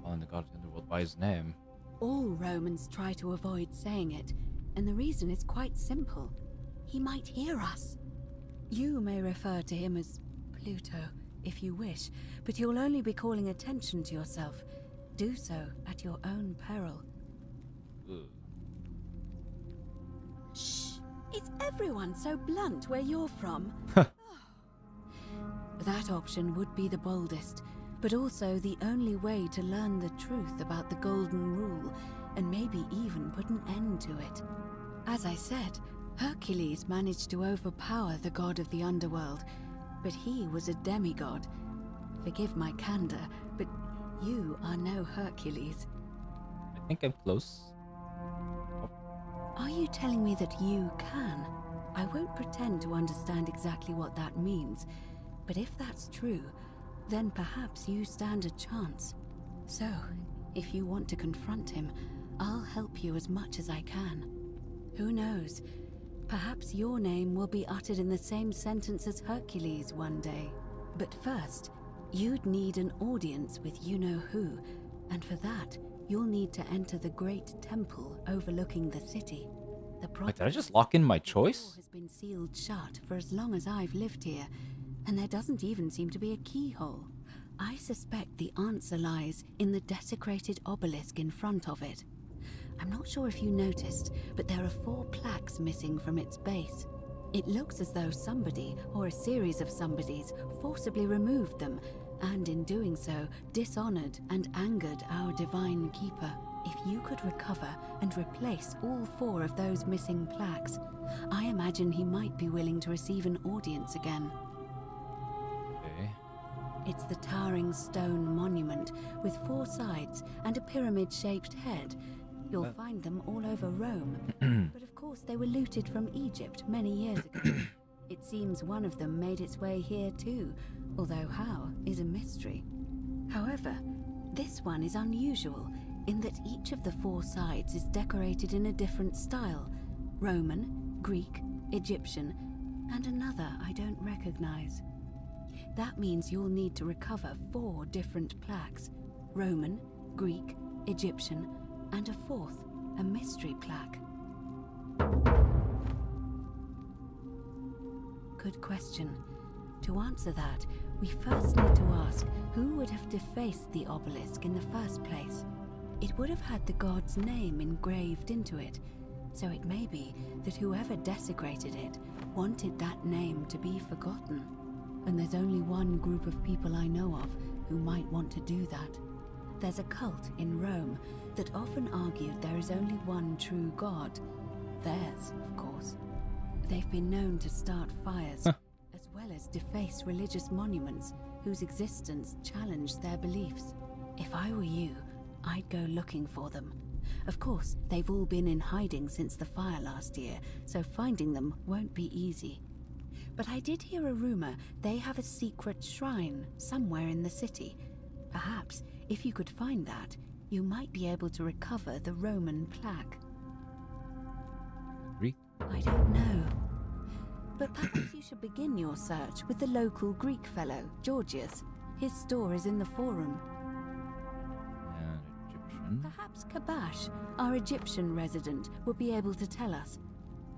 calling the god of the underworld by his name. All Romans try to avoid saying it, and the reason is quite simple. He might hear us. You may refer to him as Pluto, if you wish, but you'll only be calling attention to yourself. Do so at your own peril. Shh! Is everyone so blunt where you're from? That option would be the boldest, but also the only way to learn the truth about the Golden Rule, and maybe even put an end to it. As I said, Hercules managed to overpower the god of the underworld, but he was a demigod. Forgive my candor, but you are no Hercules. I think I'm close. Are you telling me that you can? I won't pretend to understand exactly what that means, but if that's true, then perhaps you stand a chance. So, if you want to confront him, I'll help you as much as I can. Who knows? Perhaps your name will be uttered in the same sentence as Hercules one day. But first, you'd need an audience with you-know-who, and for that, you'll need to enter the great temple overlooking the city. Wait, did I just lock in my choice? Has been sealed shut for as long as I've lived here, and there doesn't even seem to be a keyhole. I suspect the answer lies in the desecrated obelisk in front of it. I'm not sure if you noticed, but there are 4 plaques missing from its base. It looks as though somebody, or a series of somebodies, forcibly removed them, and in doing so, dishonored and angered our divine keeper. If you could recover and replace all 4 of those missing plaques, I imagine he might be willing to receive an audience again. Okay. It's the towering stone monument with 4 sides and a pyramid-shaped head. You'll find them all over Rome, but of course they were looted from Egypt many years ago. It seems one of them made its way here too, although how is a mystery. However, this one is unusual. in that each of the 4 sides is decorated in a different style: Roman, Greek, Egyptian, and another I don't recognize. That means you'll need to recover 4 different plaques: Roman, Greek, Egyptian, and a 4th, a mystery plaque. Good question. To answer that, we first need to ask who would have defaced the obelisk in the first place. It would have had the god's name engraved into it, so it may be that whoever desecrated it wanted that name to be forgotten. And there's only one group of people I know of who might want to do that. There's a cult in Rome that often argued there is only one true god. Theirs, of course. They've been known to start fires, as well as deface religious monuments whose existence challenged their beliefs. If I were you, I'd go looking for them. Of course, they've all been in hiding since the fire last year, so finding them won't be easy. But I did hear a rumor they have a secret shrine somewhere in the city. Perhaps, if you could find that, you might be able to recover the Roman plaque. Greek? I don't know. But perhaps you should begin your search with the local Greek fellow, Georgius. His store is in the forum. And Egyptian. Perhaps Kabash, our Egyptian resident, will be able to tell us.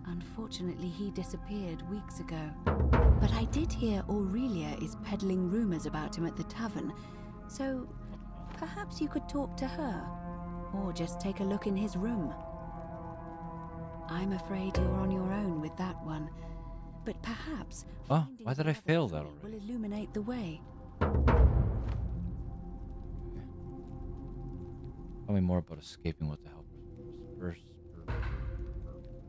Unfortunately, he disappeared weeks ago. But I did hear Aurelia is peddling rumors about him at the tavern, so perhaps you could talk to her, or just take a look in his room. I'm afraid you're on your own with that one, but perhaps Oh, why did I fail that will already? illuminate the way. Tell me more about escaping with the help.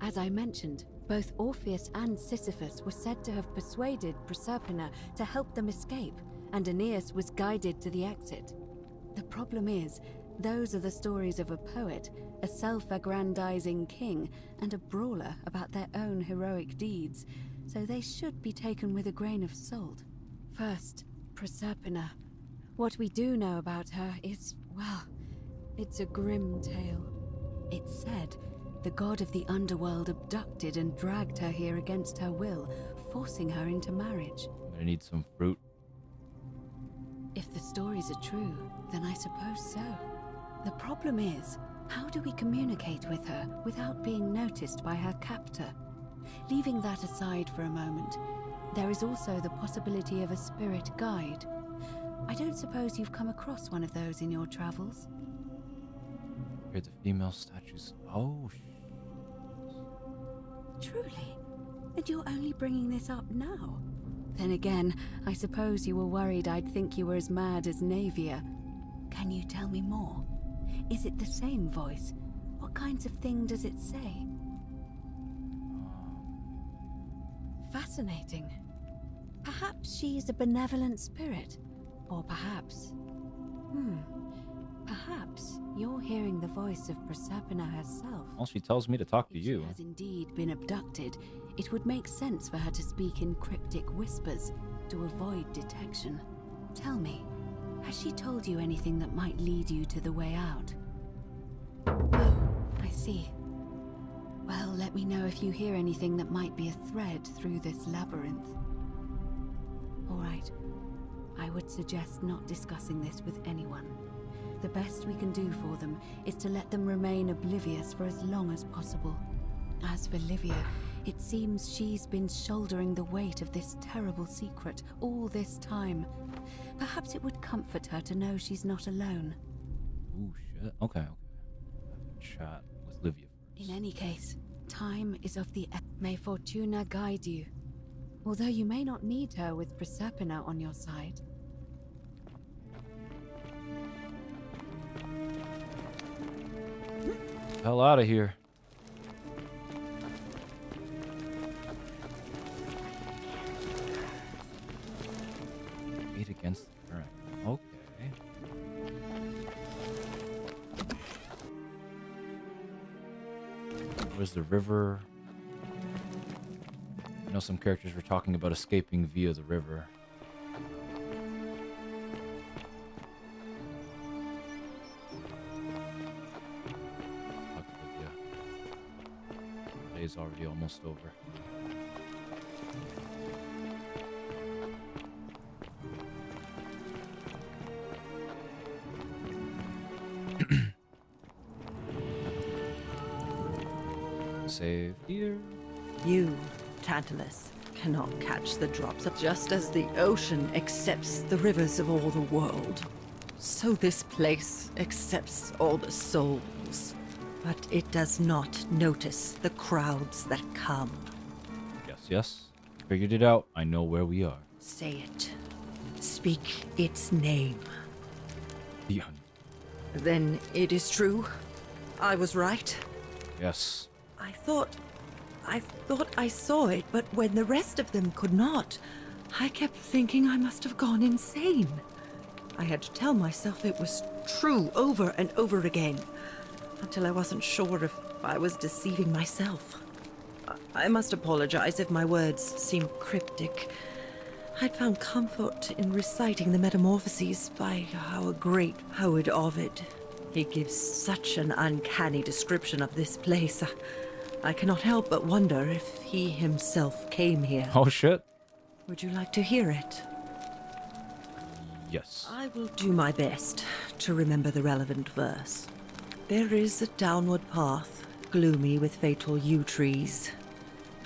As I mentioned, both Orpheus and Sisyphus were said to have persuaded Proserpina to help them escape, and Aeneas was guided to the exit. The problem is, those are the stories of a poet, a self-aggrandizing king, and a brawler about their own heroic deeds, so they should be taken with a grain of salt. First, Proserpina. What we do know about her is, well, it's a grim tale. It's said the god of the underworld abducted and dragged her here against her will, forcing her into marriage. I'm gonna need some fruit. If the stories are true, then I suppose so. The problem is, how do we communicate with her without being noticed by her captor? Leaving that aside for a moment, there is also the possibility of a spirit guide. I don't suppose you've come across one of those in your travels? Here, the female statues. Oh, Truly? And you're only bringing this up now? Then again, I suppose you were worried I'd think you were as mad as Navia. Can you tell me more? Is it the same voice? What kinds of thing does it say? Fascinating. Perhaps she's a benevolent spirit. Or perhaps... Perhaps you're hearing the voice of Proserpina herself. well, she tells me to talk to If you. she has indeed been abducted, it would make sense for her to speak in cryptic whispers to avoid detection. Tell me, has she told you anything that might lead you to the way out? Oh, I see. Well, let me know if you hear anything that might be a thread through this labyrinth. All right. I would suggest not discussing this with anyone. The best we can do for them is to let them remain oblivious for as long as possible. As for Livia, it seems she's been shouldering the weight of this terrible secret all this time. Perhaps it would comfort her to know she's not alone. Ooh, shit. Okay. Chat with Livia. In any case, time is of the may Fortuna guide you. Although you may not need her with Proserpina on your side. Hell out of here. Eight against the current. Okay. Where's the river? I know some characters were talking about escaping via the river. day's already almost over. Save here. You, Tantalus, cannot catch the drops of just as the ocean accepts the rivers of all the world. So this place accepts all the souls, but it does not notice the crowds that come. Yes, yes. Figured it out. I know where we are. Say it. Speak its name. The Then it is true. I was right. Yes. I thought I saw it, but when the rest of them could not, I kept thinking I must have gone insane. I had to tell myself it was true over and over again, until I wasn't sure if I was deceiving myself. I must apologize if my words seem cryptic. I'd found comfort in reciting the Metamorphoses by our great poet Ovid. He gives such an uncanny description of this place. I cannot help but wonder if he himself came here. Oh shit. Would you like to hear it? Yes. I will do my best to remember the relevant verse. There is a downward path, gloomy with fatal yew trees.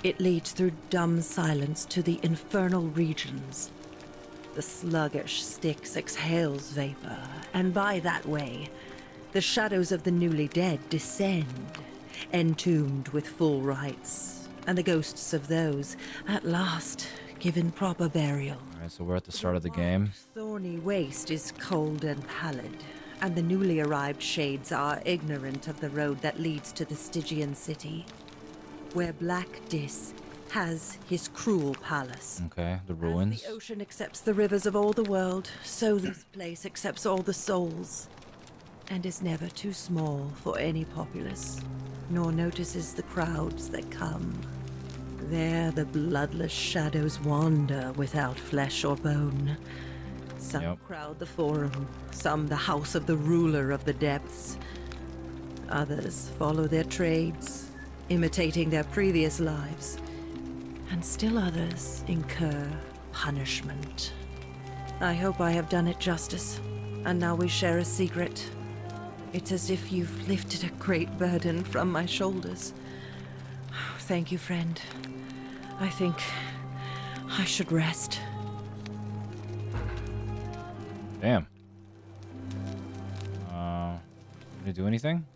It leads through dumb silence to the infernal regions. The sluggish Styx exhales vapor, and by that way, the shadows of the newly dead descend, entombed with full rites, and the ghosts of those, at last, given proper burial. Alright, so we're at the start of the game. Thorny waste is cold and pallid, and the newly arrived shades are ignorant of the road that leads to the Stygian city, where Black Dis has his cruel palace. Okay, the ruins. The ocean accepts the rivers of all the world, so this place accepts all the souls, and is never too small for any populace, nor notices the crowds that come. There the bloodless shadows wander without flesh or bone. Some crowd the forum, some the house of the ruler of the depths. Others follow their trades, imitating their previous lives. And still others incur punishment. I hope I have done it justice, and now we share a secret. It's as if you've lifted a great burden from my shoulders. Thank you, friend. I think I should rest. Damn. Did it do anything?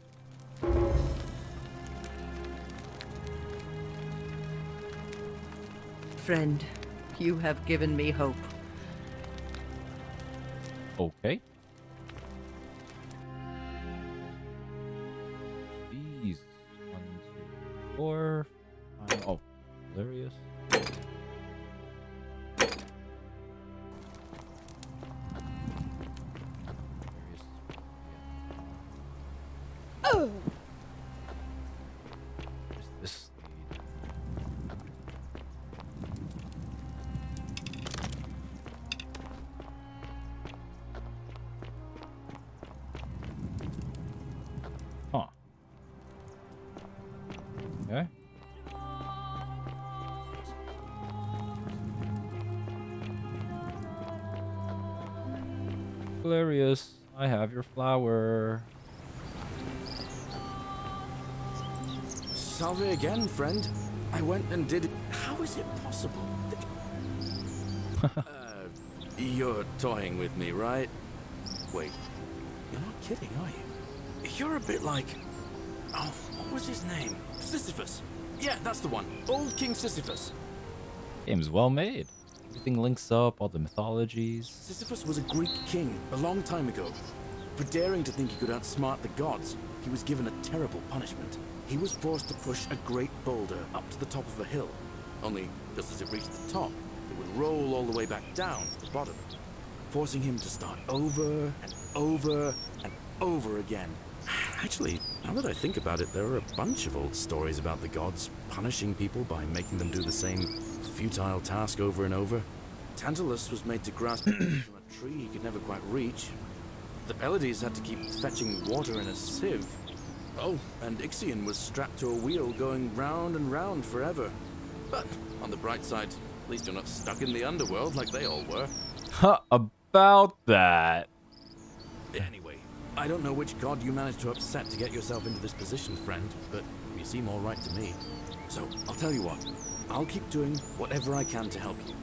Friend, you have given me hope. Okay. Jeez. 1, 2, 4, 5. Oh, hilarious. Oh! This Huh. Okay. Hilarious. I have your flower. Salve again, friend. I went and did it. How is it possible? You're toying with me, right? Wait, you're not kidding, are you? You're a bit like... Oh, what was his name? Sisyphus. Yeah, that's the one. Old King Sisyphus. Game's well made. Everything links up, all the mythologies. Sisyphus was a Greek king a long time ago. For daring to think he could outsmart the gods, he was given a terrible punishment. He was forced to push a great boulder up to the top of a hill. Only, just as it reached the top, it would roll all the way back down to the bottom, forcing him to start over and over and over again. Actually, now that I think about it, there are a bunch of old stories about the gods punishing people by making them do the same futile task over and over. Tantalus was made to grasp from a tree he could never quite reach. The Pleiades had to keep fetching water in a sieve. Oh, and Ixion was strapped to a wheel going round and round forever. But on the bright side, at least you're not stuck in the underworld like they all were. About that. Anyway, I don't know which god you managed to upset to get yourself into this position, friend, but you seem all right to me. So, I'll tell you what. I'll keep doing whatever I can to help you.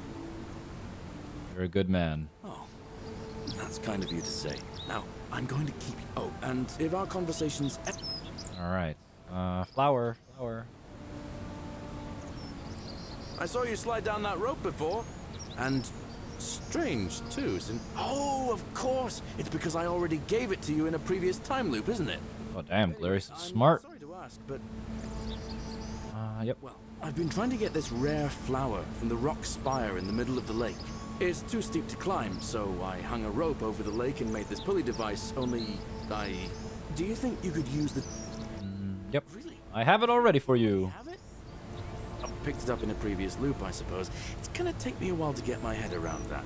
You're a good man. Oh, that's kind of you to say. Now, I'm going to keep you. Oh, and if our conversations... All right. Flower. I saw you slide down that rope before. And strange, too, since... Oh, of course! It's because I already gave it to you in a previous time loop, isn't it? Oh, damn, Glarius is smart. Sorry to ask, but... Yep. Well, I've been trying to get this rare flower from the rock spire in the middle of the lake. It's too steep to climb, so I hung a rope over the lake and made this pulley device, only Do you think you could use the... Yep. Really? I have it all ready for you. Have it? I picked it up in a previous loop, I suppose. It's gonna take me a while to get my head around that.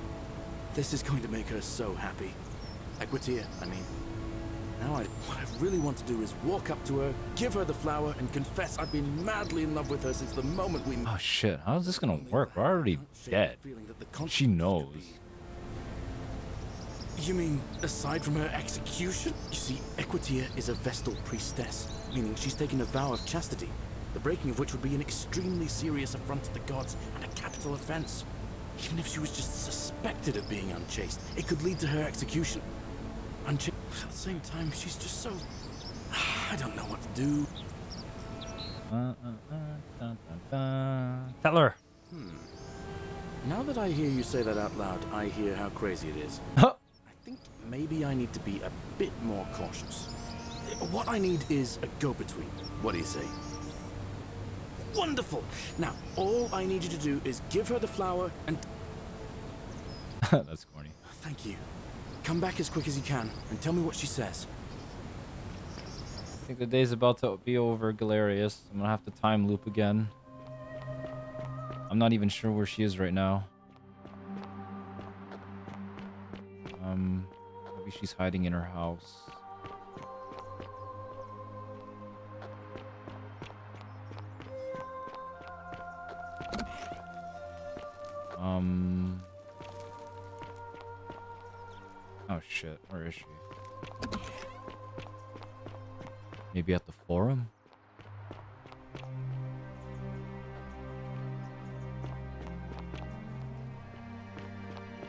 This is going to make her so happy. Equitia, I mean. Now what I really want to do is walk up to her, give her the flower, and confess I've been madly in love with her since the moment we... Oh shit, how's this gonna work? We're already dead. She knows. You mean, aside from her execution? You see, Equitia is a Vestal priestess, meaning she's taken a vow of chastity, the breaking of which would be an extremely serious affront to the gods and a capital offense. Even if she was just suspected of being unchaste, it could lead to her execution. At the same time, she's just so... I don't know what to do. Tell her. Now that I hear you say that out loud, I hear how crazy it is. I think maybe I need to be a bit more cautious. What I need is a go-between. What do you say? Wonderful! Now, all I need you to do is give her the flower and... That's corny. Thank you. Come back as quick as you can and tell me what she says. I think the day's about to be over, Galerius. I'm gonna have to time loop again. I'm not even sure where she is right now. Maybe she's hiding in her house. Oh shit, where is she? Maybe at the forum?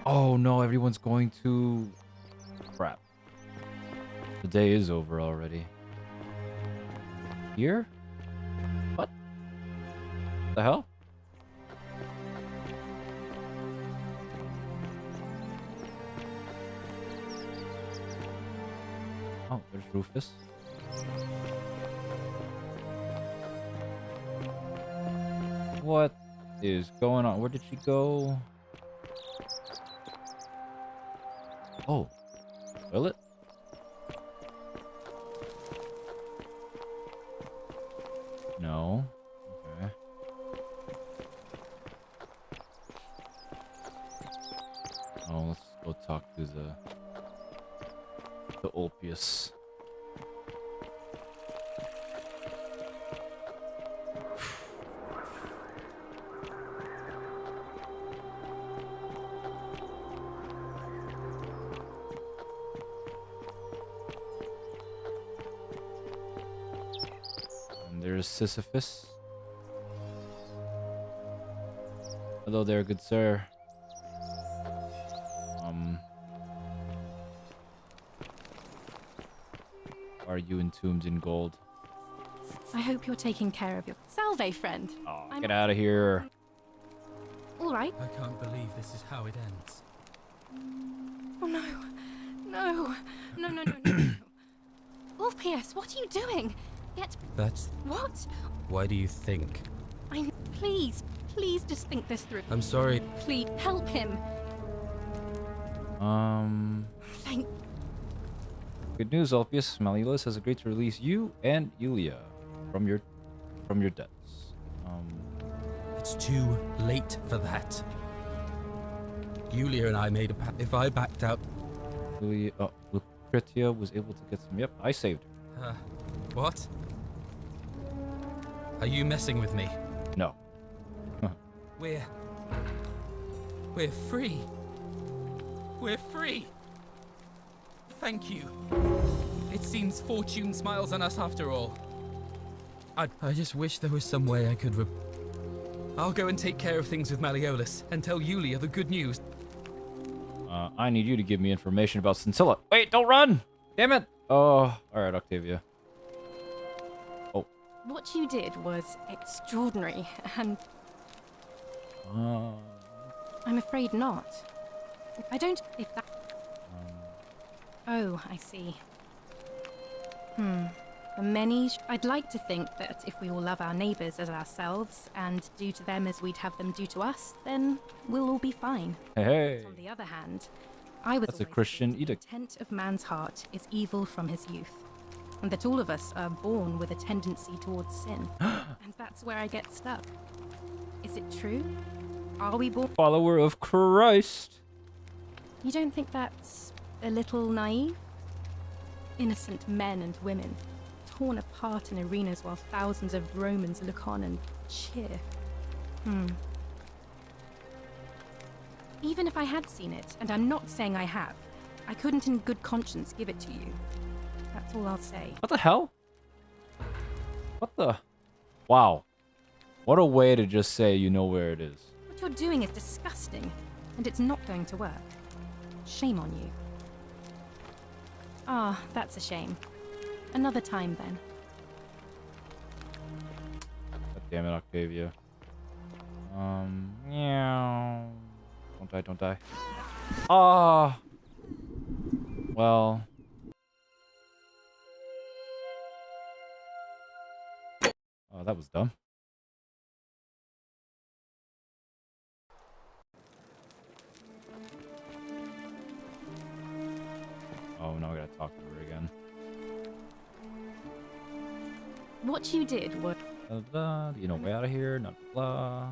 Oh no, everyone's going to... Crap. The day is over already. Here? What? The hell? Oh, there's Rufus. What is going on? Where did she go? Oh, toilet? No. Okay. Oh, let's go talk to the Ulpius. There's Sisyphus. Hello there, good sir. Are you entombed in gold? I hope you're taking care of your Salve friend. Oh, get out of here. All right. I can't believe this is how it ends. Oh no. No. No, no, no, no. Ulpius, what are you doing? That's... What? Why do you think? Please just think this through. I'm sorry. Please, help him. Thank... Good news, Ulpius. Malleolus has agreed to release you and Yulia from your debts. It's too late for that. Yulia and I made a pact. If I backed out... Lucretia was able to get some... Yep, I saved her. What? Are you messing with me? No. We're free. We're free. Thank you. It seems fortune smiles on us after all. I just wish there was some way I could I'll go and take care of things with Malleolus and tell Yulia the good news. I need you to give me information about Scintilla. Wait, don't run! Damn it! Oh, alright, Octavia. Oh. What you did was extraordinary, and I'm afraid not. I don't if that... Oh, I see. For many, I'd like to think that if we all love our neighbours as ourselves and do to them as we'd have them do to us, then we'll all be fine. Hey. But on the other hand, I was That's a always Christian taught the edict. intent of man's heart is evil from his youth, and that all of us are born with a tendency towards sin. And that's where I get stuck. Is it true? Are we born? Follower of Christ. You don't think that's a little naive? Innocent men and women, torn apart in arenas while thousands of Romans look on and cheer. Even if I had seen it, and I'm not saying I have, I couldn't in good conscience give it to you. That's all I'll say. What the hell? What the? Wow. What a way to just say you know where it is. What you're doing is disgusting, and it's not going to work. Shame on you. Ah, that's a shame. Another time then. God damn it, Octavia. Meow. Don't die, don't die. Ah. Well. Oh, that was dumb. Oh, now I gotta talk to her again. What you did was... Blah, blah, you know, way out of here, not blah.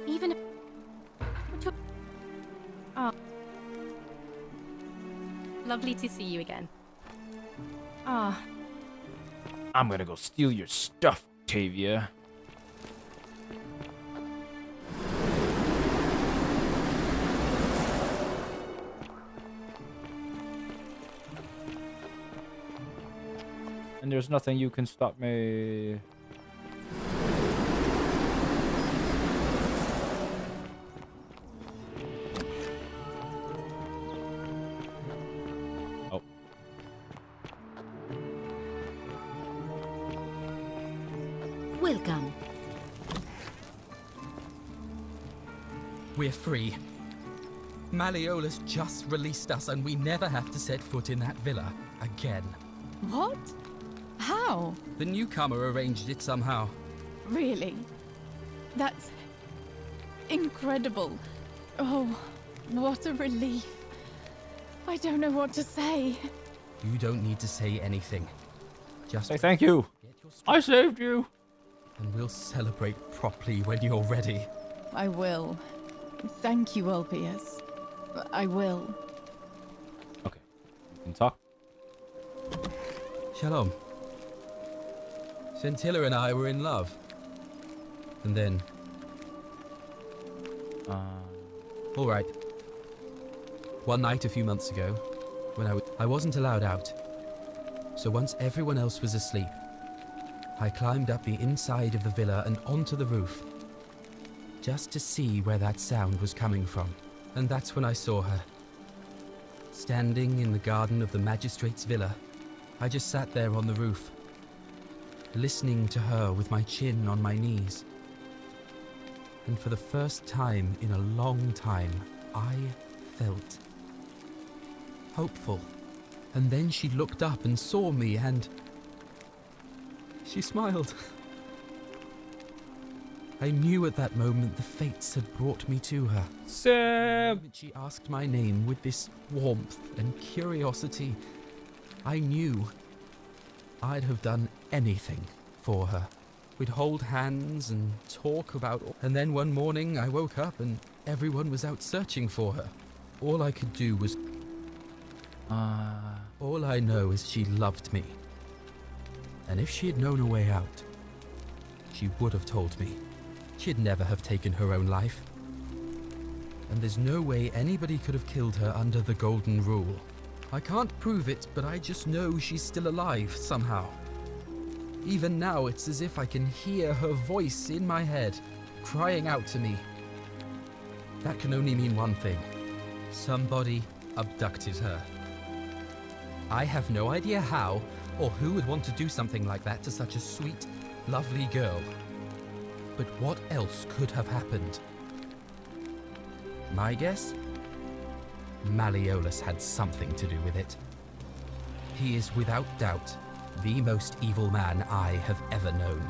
Even if... What you're... Ah. Lovely to see you again. Ah. I'm gonna go steal your stuff, Octavia. And there's nothing you can stop me. Oh. Welcome. We're free. Malleolus just released us and we never have to set foot in that villa again. What? How? The newcomer arranged it somehow. Really? That's... incredible. Oh, what a relief. I don't know what to say. You don't need to say anything. Just say thank you. I saved you. And we'll celebrate properly when you're ready. I will. Thank you, Ulpius. I will. Okay. You can talk. Shalom. Scintilla and I were in love. And then... All right. One night a few months ago, when I wasn't allowed out. So once everyone else was asleep, I climbed up the inside of the villa and onto the roof, just to see where that sound was coming from. And that's when I saw her. Standing in the garden of the magistrate's villa, I just sat there on the roof, listening to her with my chin on my knees. And for the first time in a long time, I felt hopeful. And then she looked up and saw me and she smiled. I knew at that moment the fates had brought me to her. Sam! She asked my name with this warmth and curiosity. I knew I'd have done anything for her. We'd hold hands and talk about... And then one morning I woke up and everyone was out searching for her. All I could do was All I know is she loved me. And if she had known a way out, she would have told me. She'd never have taken her own life. And there's no way anybody could have killed her under the Golden Rule. I can't prove it, but I just know she's still alive somehow. Even now, it's as if I can hear her voice in my head, crying out to me. That can only mean one thing. Somebody abducted her. I have no idea how, or who would want to do something like that to such a sweet, lovely girl. But what else could have happened? My guess? Malleolus had something to do with it. He is without doubt the most evil man I have ever known.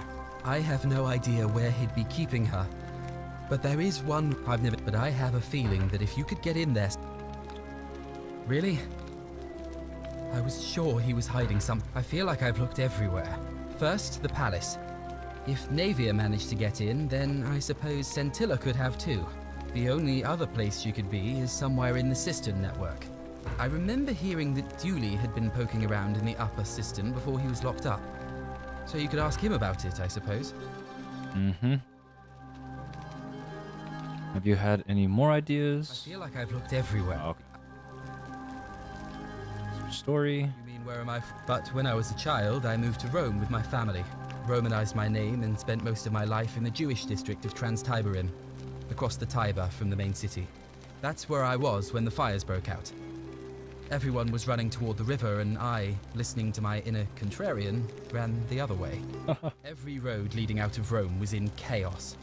I have no idea where he'd be keeping her, but there is one I've never... But I have a feeling that if you could get in there... Really? I was sure he was hiding something. I feel like I've looked everywhere. First, the palace. If Navia managed to get in, then I suppose Centilla could have too. The only other place she could be is somewhere in the Cistern network. I remember hearing that Dooley had been poking around in the upper cistern before he was locked up. So you could ask him about it, I suppose. Mm-hmm. Have you had any more ideas? I feel like I've looked everywhere. Oh, okay. Story. You mean where am I? But when I was a child, I moved to Rome with my family. Romanized my name and spent most of my life in the Jewish district of Trans-Tiberin, across the Tiber from the main city. That's where I was when the fires broke out. Everyone was running toward the river, and I, listening to my inner contrarian, ran the other way. Every road leading out of Rome was in chaos,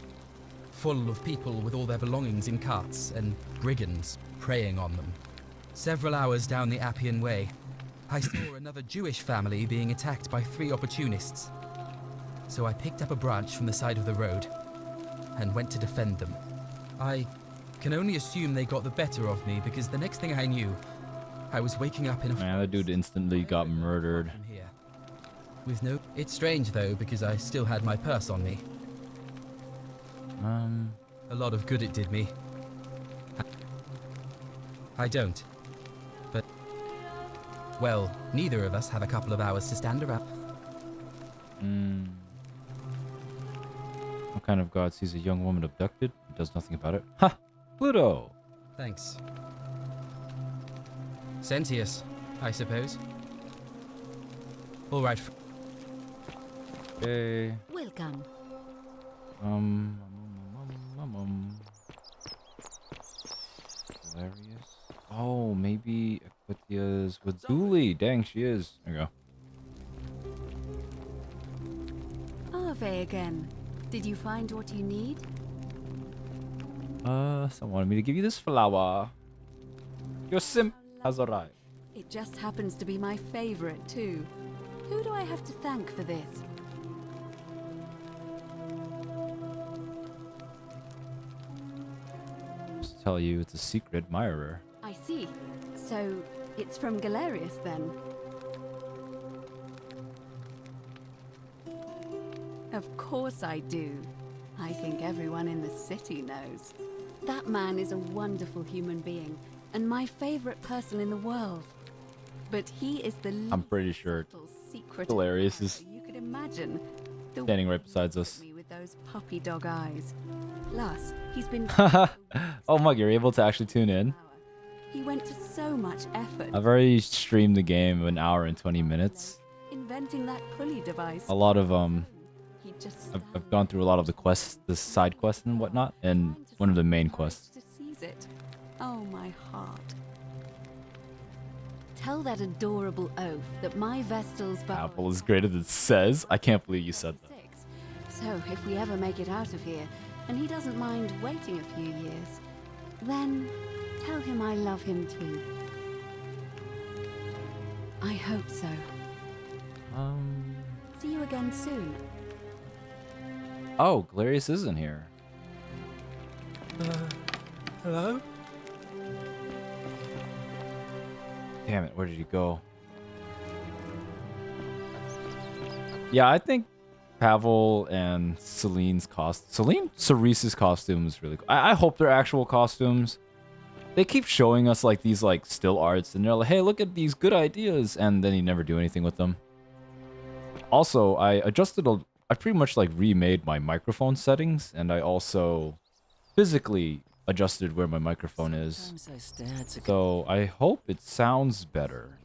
full of people with all their belongings in carts, and brigands preying on them. Several hours down the Appian Way, I saw another Jewish family being attacked by 3 opportunists. So I picked up a branch from the side of the road and went to defend them. I can only assume they got the better of me, because the next thing I knew, I was waking up in a... Man, that dude instantly got murdered. From here. With no... It's strange though, because I still had my purse on me. A lot of good it did me. I don't. But... Well, neither of us have a couple of hours to stand around. What kind of god sees a young woman abducted and does nothing about it? Ha! Pluto! Thanks. Sentius, I suppose. All right. Okay. Welcome. Hilarious. Oh, maybe Aquitia's with Dooley. Dang, she is. There you go. Ave again. Did you find what you need? Someone wanted me to give you this flower. Your simp has arrived. It just happens to be my favorite, too. Who do I have to thank for this? Just tell you it's a secret admirer. I see. So, it's from Galerius, then? Of course I do. I think everyone in the city knows. That man is a wonderful human being, and my favorite person in the world. But he is the I'm pretty sure secret Galerius is you could imagine. The standing right beside us. me with those puppy dog eyes. Plus, he's been Oh my, you're able to actually tune in? he went to so much effort I've already streamed the game an hour and 20 minutes. inventing that pulley device. A lot of He just I've gone through a lot of the quests, the side quests and whatnot, and one of the main quests. to seize it. Oh, my heart. Tell that adorable oaf that my Vestal's Apple is greater than it says. I can't believe you said that. So, if we ever make it out of here, and he doesn't mind waiting a few years, then tell him I love him too. I hope so. See you again soon. Oh, Galerius isn't here. Hello? Damn it, where did he go? Yeah, I think Pavel and Celine's costume. Cerese's costume is really cool. I hope they're actual costumes. They keep showing us like these like still arts, and they're like, "Hey, look at these good ideas," and then you never do anything with them. Also, I pretty much like remade my microphone settings, and I also physically adjusted where my microphone is. Sometimes I stare at the So I hope it sounds better.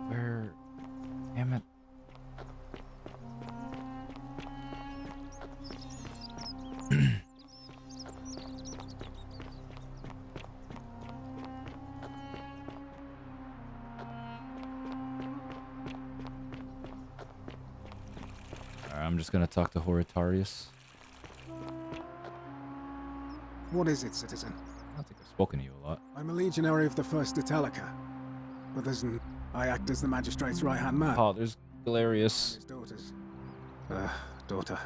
Where? Damn it. Alright, I'm just gonna talk to Horitarius. What is it, citizen? I don't think I've spoken to you a lot. I'm a legionary of the First Italica. But I act as the magistrate's right-hand man. Oh, there's Galerius. His daughters. Daughter.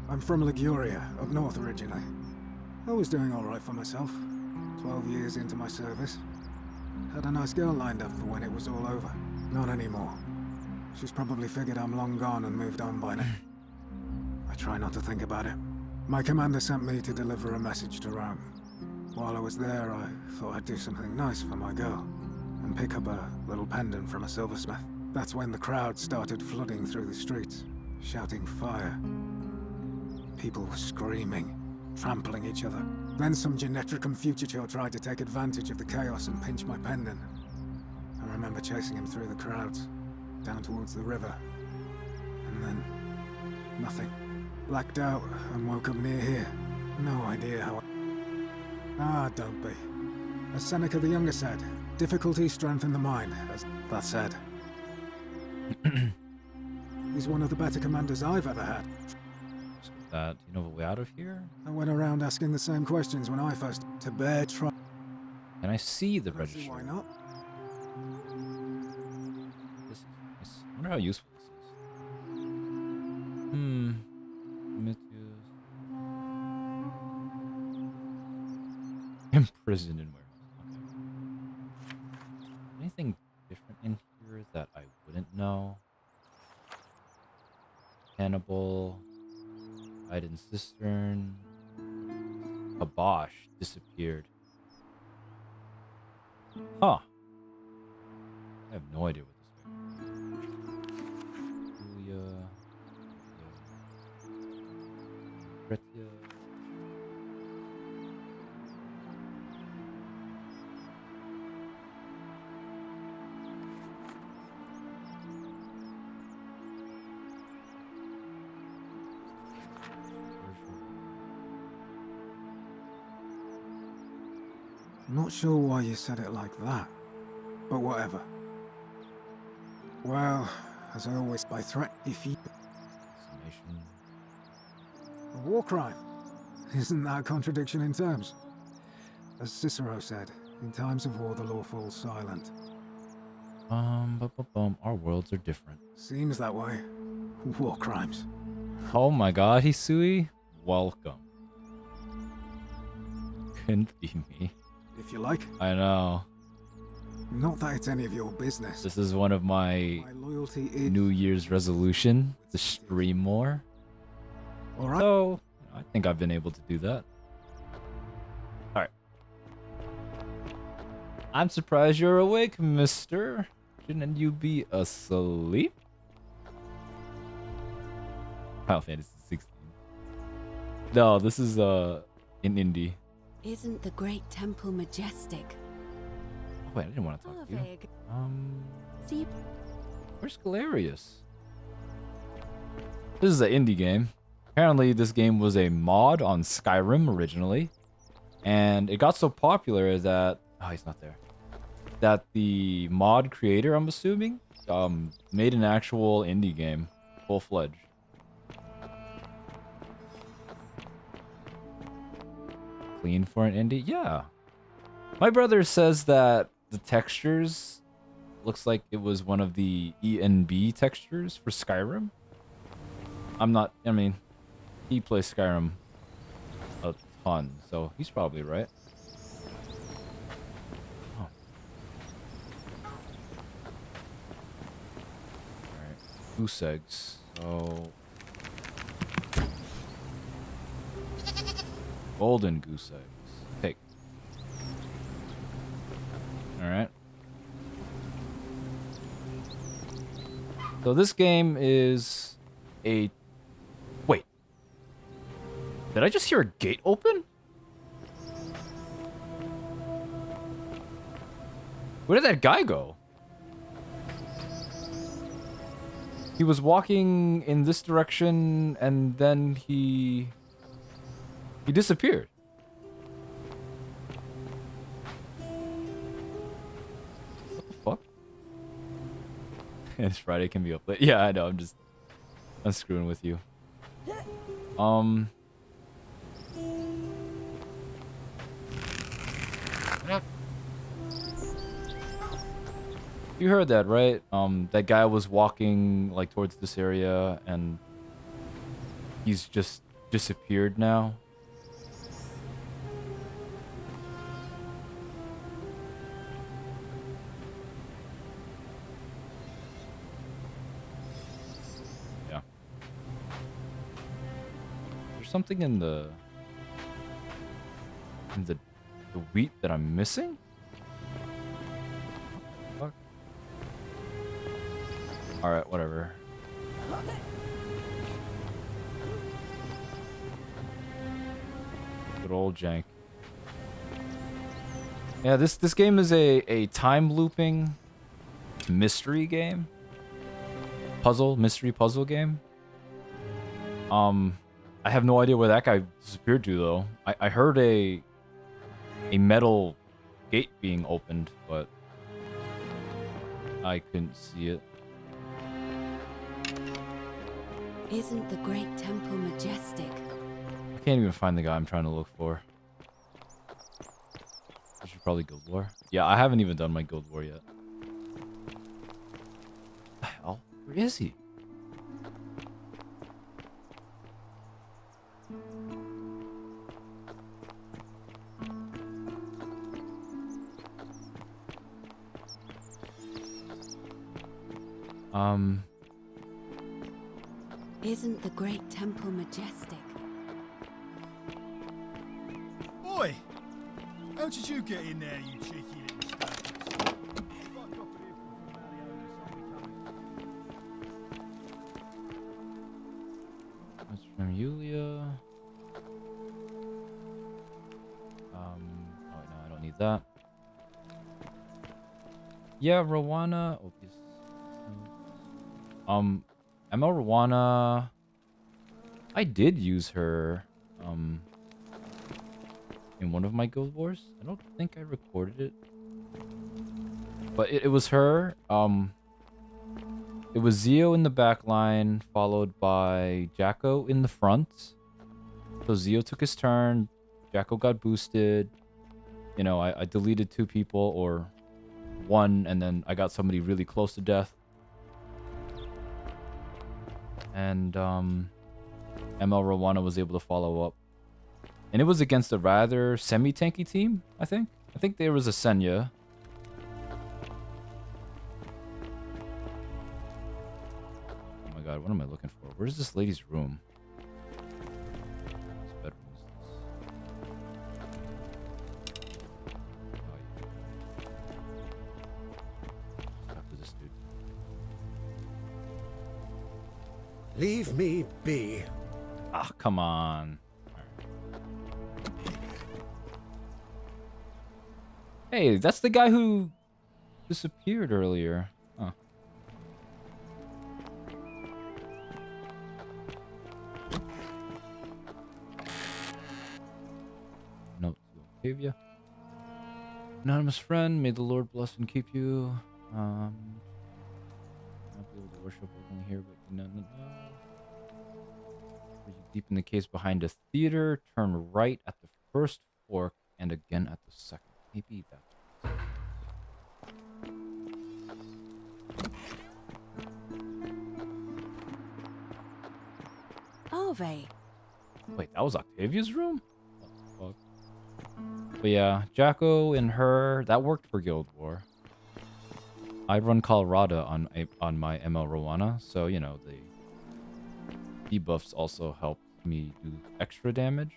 I'm from Liguria, up north originally. I was doing alright for myself. 12 years into my service. Had a nice girl lined up for when it was all over. Not anymore. She's probably figured I'm long gone and moved on by now. I try not to think about it. My commander sent me to deliver a message to Rome. While I was there, I thought I'd do something nice for my girl, and pick up a little pendant from a silversmith. That's when the crowd started flooding through the streets, shouting fire. People were screaming, trampling each other. Then some Genetricum Fugitor tried to take advantage of the chaos and pinch my pendant. I remember chasing him through the crowds, down towards the river. And then, nothing. Blacked out and woke up near here. No idea how don't be. As Seneca the Younger said, difficulty strengthen the mind, as that said. He's one of the better commanders I've ever had. Do you know the way out of here? I went around asking the same questions when I first to bear trial. Can I see the registry? Why not? This is nice. I wonder how useful this is. Imprisoned in warehouse. Okay. Anything different in here that I wouldn't know? Cannibal. Hidden cistern. Kabosh disappeared. Huh. I have no idea what this is. Julia. Pretia. Not sure why you said it like that, but whatever. Well, as I always by threat, if you... A war crime? Isn't that a contradiction in terms? As Cicero said, in times of war the law falls silent. Our worlds are different. Seems that way. War crimes. Oh my god, Hisui. Welcome. Couldn't be me. If you like. I know. Not that it's any of your business. This is one of my loyalty is... New Year's resolution, to stream more. Alright. So, I think I've been able to do that. Alright. I'm surprised you're awake, mister. Shouldn't you be asleep? Final Fantasy 16. No, this is in indie. Isn't the great temple majestic? Oh, wait, I didn't want to talk to you. See, Where's Galerius? This is an indie game. Apparently, this game was a mod on Skyrim originally, and it got so popular that he's not there. That the mod creator, I'm assuming, made an actual indie game, full-fledged. Clean for an indie? Yeah. My brother says that the textures looks like it was one of the ENB textures for Skyrim. I mean, he plays Skyrim a ton, so he's probably right. Oh. Alright, goose eggs. So Golden goose eggs. Take. Alright. So this game is a... Wait. Did I just hear a gate open? Where did that guy go? He was walking in this direction and then he disappeared. What the fuck? It's Friday, can be up late. Yeah, I know, I'm screwing with you. You heard that, right? That guy was walking like towards this area and he's just disappeared now. Yeah. There's something in the wheat that I'm missing? Fuck. Alright, whatever. Good old jank. Yeah, this game is a time looping mystery game. Mystery puzzle game. I have no idea where that guy disappeared to though. I heard a metal gate being opened, but I couldn't see it. Isn't the great temple majestic? I can't even find the guy I'm trying to look for. I should probably Guild War. Yeah, I haven't even done my Guild War yet. What the hell? Where is he? Isn't the great temple majestic? Oi! How did you get in there, you cheeky little scoundrels? That's from Yulia. Oh no, I don't need that. Yeah, Rowana. Oh, yes. ML Rowana. I did use her in one of my Guild Wars. I don't think I recorded it. But it was her. It was Zio in the back line, followed by Jacko in the front. So Zio took his turn. Jacko got boosted. You know, I deleted 2 people, or 1, and then I got somebody really close to death. And ML Rowana was able to follow up. And it was against a rather semi-tanky team, I think. I think there was a Senya. Oh my god, what am I looking for? Where's this lady's room? Whose bedroom is this? Oh, yeah. After this dude. Leave me be. Ah, come on. Hey, that's the guy who disappeared earlier. Huh. Note to Octavia. Anonymous friend, may the Lord bless and keep you. Not be able to worship openly here, but no. Deep in the caves behind a theater, turn right at the first fork and again at the second. Maybe that. Arve. Wait, that was Octavia's room? What the fuck? But yeah, Jacko and her, that worked for Guild War. I run Colorado on my ML Rowana, so you know the debuffs also help me do extra damage.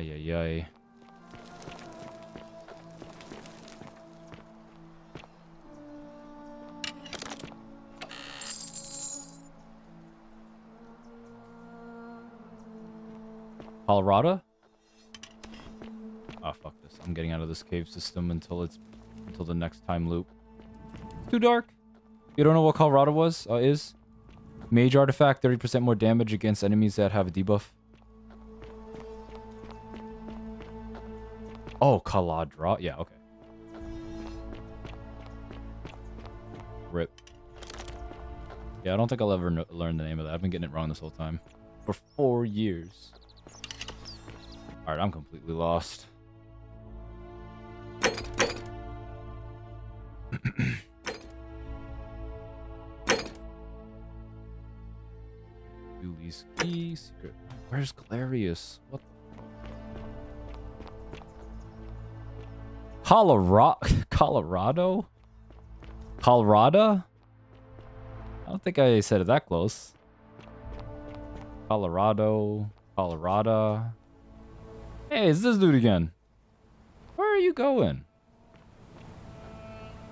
Ay, ay, ay. Colorado? Oh, fuck this. I'm getting out of this cave system until the next time loop. Too dark. You don't know what Colorado is? Mage artifact, 30% more damage against enemies that have a debuff. Oh, Caladra. Yeah, okay. Rip. Yeah, I don't think I'll ever learn the name of that. I've been getting it wrong this whole time. For 4 years. Alright, I'm completely lost. Julie's key, secret. Where's Galerius? What the Colorado? Colorado? I don't think I said it that close. Colorado. Hey, it's this dude again. Where are you going?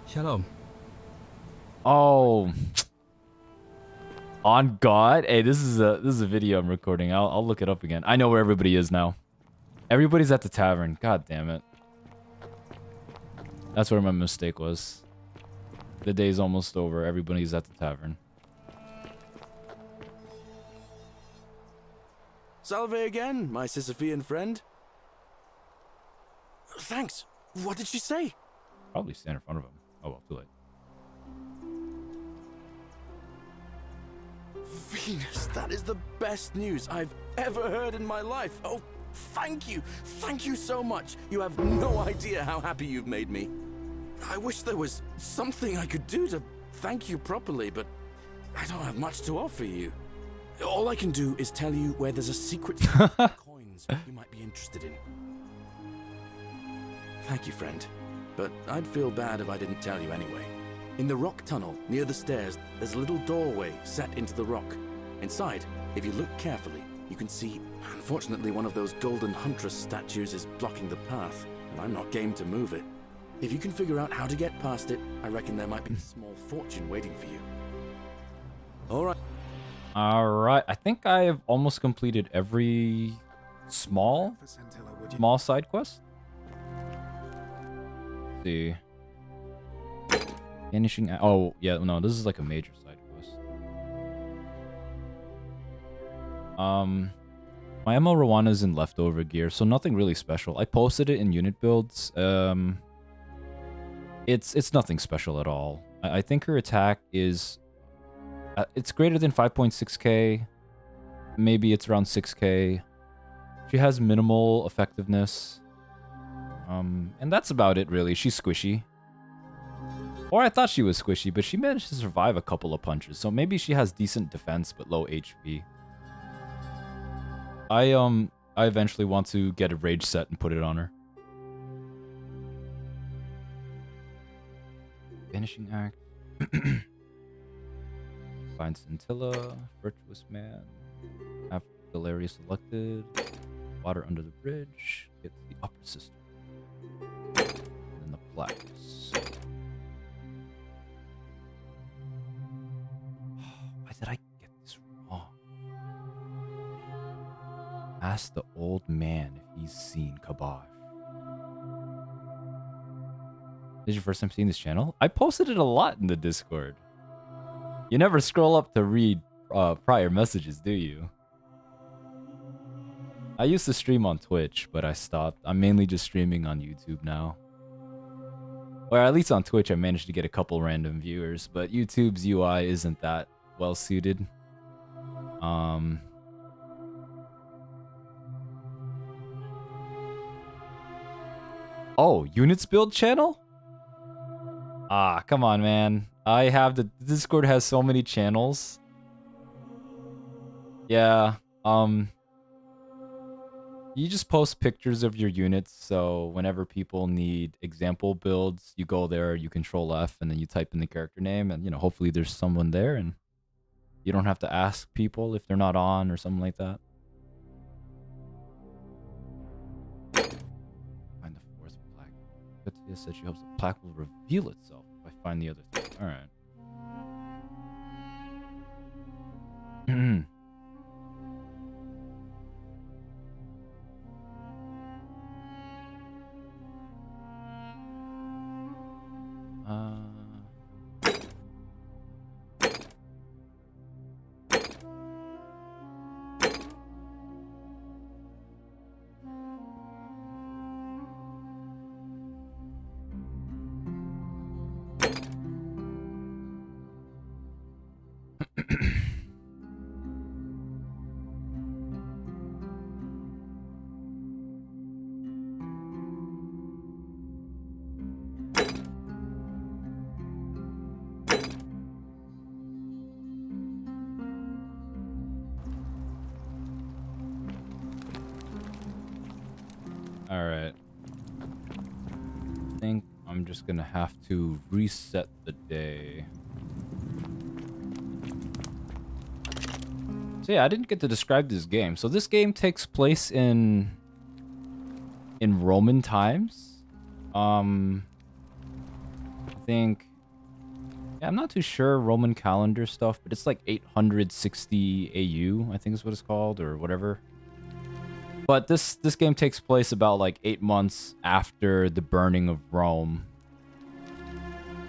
Shalom. Oh. On God. Hey, this is a video I'm recording. I'll look it up again. I know where everybody is now. Everybody's at the tavern. God damn it. That's where my mistake was. The day's almost over. Everybody's at the tavern. Salve again, my Sisyphean friend. Thanks. What did she say? Probably stand in front of him. Oh well, too late. Venus, that is the best news I've ever heard in my life. Oh, thank you. Thank you so much. You have no idea how happy you've made me. I wish there was something I could do to thank you properly, but I don't have much to offer you. All I can do is tell you where there's a secret coins you might be interested in. Thank you, friend. But I'd feel bad if I didn't tell you anyway. In the rock tunnel near the stairs, there's a little doorway set into the rock. Inside, if you look carefully, you can see, unfortunately, one of those golden huntress statues is blocking the path, and I'm not game to move it. If you can figure out how to get past it, I reckon there might be a small fortune waiting for you. Alright, I think I have almost completed every small side quest. Let's see. Vanishing. Oh, yeah, no, this is like a major side quest. My ML Rowana is in leftover gear, so nothing really special. I posted it in unit builds. It's nothing special at all. I think her attack is it's greater than 5.6k. Maybe it's around 6k. She has minimal effectiveness. And that's about it, really. She's squishy. Or I thought she was squishy, but she managed to survive a couple of punches. So maybe she has decent defense, but low HP. I eventually want to get a rage set and put it on her. Finishing act. Find Scintilla, Virtuous Man, have Galerius selected, water under the bridge, get to the upper system, and then the plaques. Why did I get this wrong? Ask the old man if he's seen Kabosh. This is your first time seeing this channel? I posted it a lot in the Discord. You never scroll up to read prior messages, do you? I used to stream on Twitch, but I stopped. I'm mainly just streaming on YouTube now. Or at least on Twitch, I managed to get a couple random viewers, but YouTube's UI isn't that well suited. Oh, Units Build channel? Ah, come on, man. I have the Discord has so many channels. Yeah, you just post pictures of your units, so whenever people need example builds, you go there, you control F, and then you type in the character name, and, you know, hopefully there's someone there, and you don't have to ask people if they're not on or something like that. Sophia said she hopes the plaque will reveal itself if I find the other thing. Alright. Alright. I think I'm just gonna have to reset the day. So yeah, I didn't get to describe this game. So this game takes place in Roman times. I think, yeah, I'm not too sure Roman calendar stuff, but it's like 860 AU, I think is what it's called, or whatever. But this game takes place about like 8 months after the burning of Rome.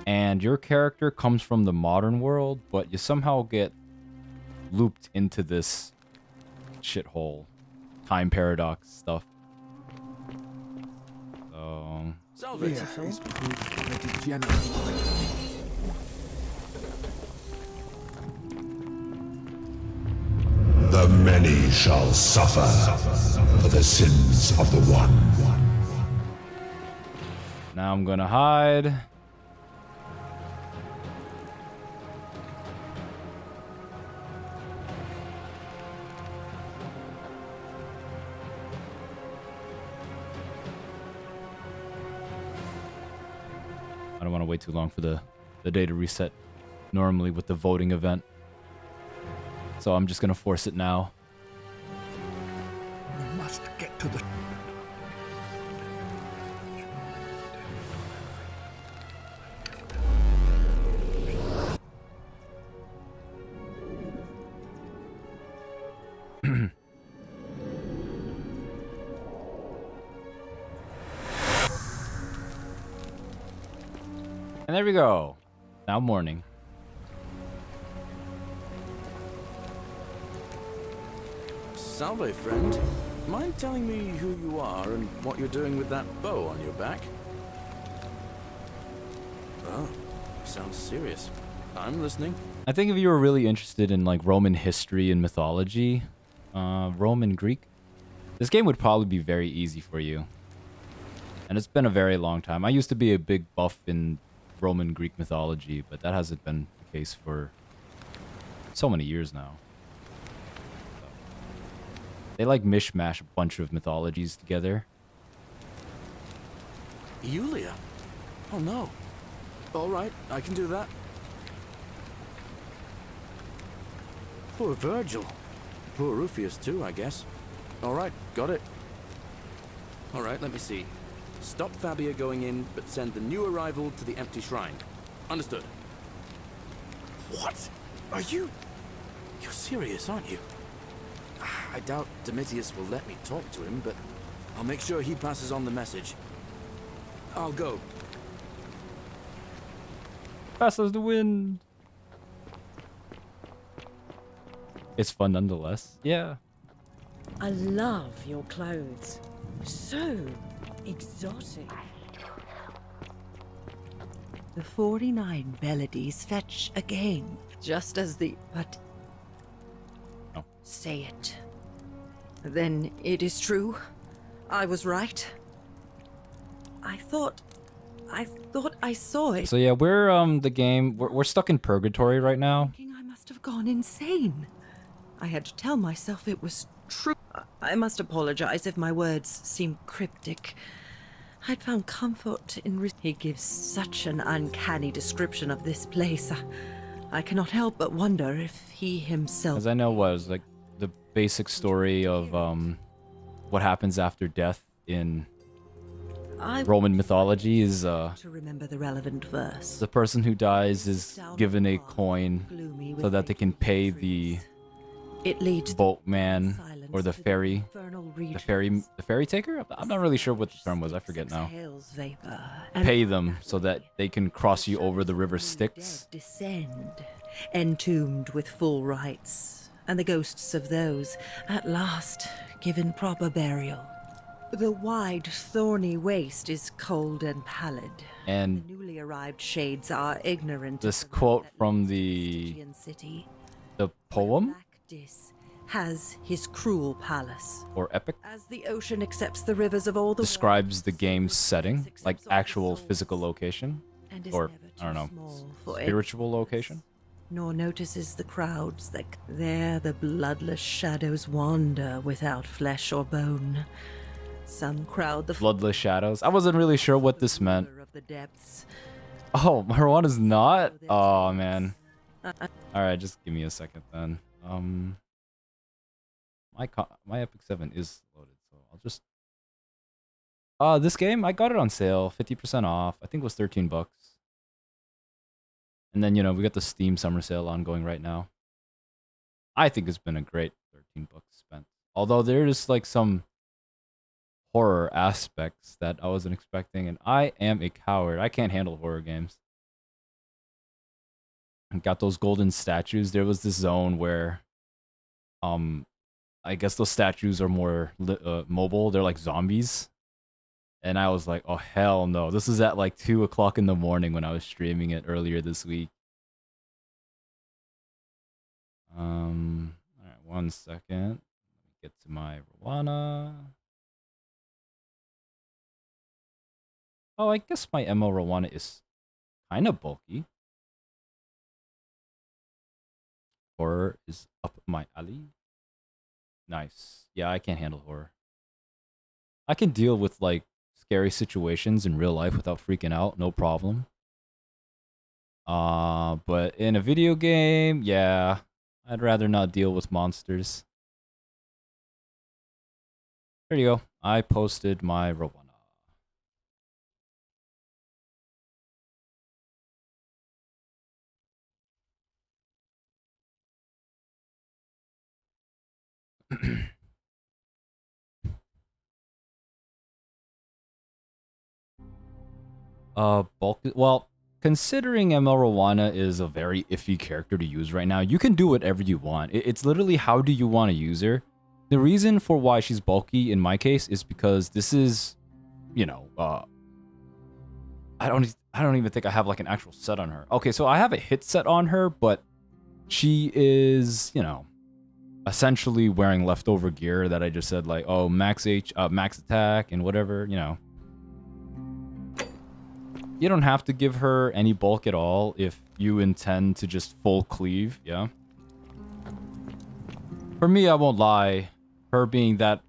And your character comes from the modern world, but you somehow get looped into this shithole time paradox stuff. So Salve is proof that degenerate. The many shall suffer for the sins of the one. now I'm gonna hide. I don't want to wait too long for the day to reset normally with the voting event. So I'm just going to force it now. We must get to the... And there we go. Now morning. Salve, friend. Mind telling me who you are and what you're doing with that bow on your back? Oh, sounds serious. I'm listening. I think if you were really interested in like Roman history and mythology, Roman Greek, this game would probably be very easy for you. And it's been a very long time. I used to be a big buff in Roman Greek mythology, but that hasn't been the case for so many years now. They like mishmash a bunch of mythologies together. Yulia? Oh no. Alright, I can do that. Poor Virgil. Poor Rufius too, I guess. Alright, got it. Alright, let me see. Stop Fabia going in, but send the new arrival to the empty shrine. Understood. What? Are you... You're serious, aren't you? I doubt Domitius will let me talk to him, but I'll make sure he passes on the message. I'll go. Fast as the wind. It's fun nonetheless. Yeah. I love your clothes. So exotic. The 49 melodies fetch again, just as the... But... No. Say it. Then it is true. I was right. I thought I saw it. So yeah, we're the game. We're stuck in purgatory right now. I must have gone insane. I had to tell myself it was true. I must apologize if my words seem cryptic. I'd found comfort in... He gives such an uncanny description of this place. I cannot help but wonder if he himself... As I know was like the basic story of what happens after death in I Roman mythology is to remember the relevant verse. the person who dies is given a coin so that they can pay the It leads boatman or the ferry, infernal the ferry taker. I'm not really sure what the term was. I forget now. exhales vapor, Pay them so that they can cross you over the river Styx. descend, entombed with full rites, and the ghosts of those, at last, given proper burial. The wide, thorny waste is cold and pallid. And The newly arrived shades are ignorant. this quote from the City poem Dis has his cruel palace. or epic As the ocean accepts the rivers of all the describes the game's setting, like actual physical location, And is or never I don't know, small for any spiritual location. nor notices the crowds that there the bloodless shadows wander without flesh or bone. Some crowd the Bloodless shadows. I wasn't really sure what this meant. of the depths. Oh, Marwana's not? Oh, man. Alright, just give me a second then. My Epic 7 is loaded, so I'll just... this game, I got it on sale, 50% off. I think it was 13 bucks. And then, you know, we got the Steam summer sale ongoing right now. I think it's been a great 13 bucks spent. Although there's like some horror aspects that I wasn't expecting, and I am a coward. I can't handle horror games. Got those golden statues. There was this zone where I guess those statues are more mobile. They're like zombies. And I was like, oh hell no. This is at like 2 o'clock in the morning when I was streaming it earlier this week. Alright, 1 second. Let me get to my Rowana. Oh, I guess my ML Rowana is kind of bulky. Horror is up my alley. Nice. Yeah, I can't handle horror. I can deal with like scary situations in real life without freaking out, no problem. But in a video game, yeah, I'd rather not deal with monsters. There you go. I posted my Rowana. Bulk. Well, considering ML Rowana is a very iffy character to use right now, you can do whatever you want. It's literally how do you want to use her. The reason for why she's bulky in my case is because this is, you know, I don't even think I have like an actual set on her. Okay, so I have a hit set on her, but she is, you know, essentially wearing leftover gear that I just said, like, oh, max attack and whatever, you know. You don't have to give her any bulk at all if you intend to just full cleave, yeah? For me, I won't lie, her being that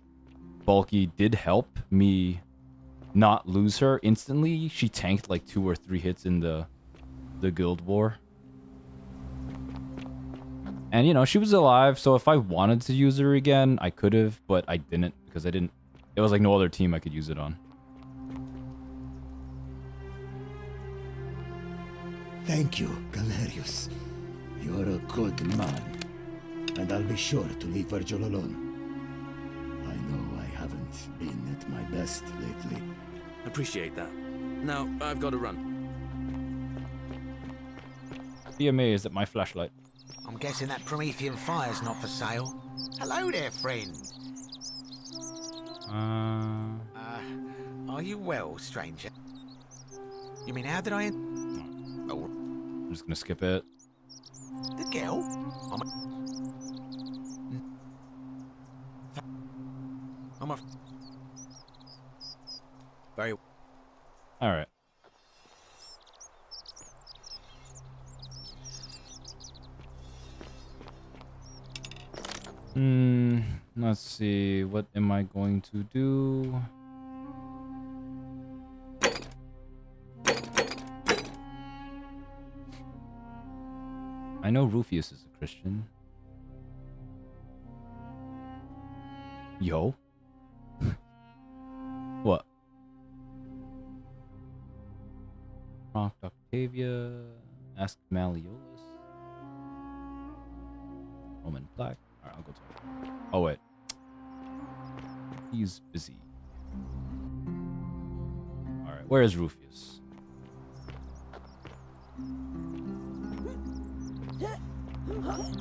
bulky did help me not lose her instantly. She tanked like 2 or 3 hits in the guild war. And, you know, she was alive, so if I wanted to use her again, I could have, but I didn't, because I didn't... It was like no other team I could use it on. Thank you, Galerius. You're a good man. And I'll be sure to leave Virgil alone. I know I haven't been at my best lately. Appreciate that. Now, I've got to run. Be amazed at my flashlight. I'm guessing that Promethean fire's not for sale. Hello there, friend. Are you well, stranger? You mean, how did I... Oh, I'm just gonna skip it. the girl? I'm a... Very... Alright. Let's see. What am I going to do? I know Rufius is a Christian. Yo. What? Octavia. Ask Malleolus. Roman plaque. Alright, I'll go to him. Oh, wait. He's busy. Alright, where is Rufius?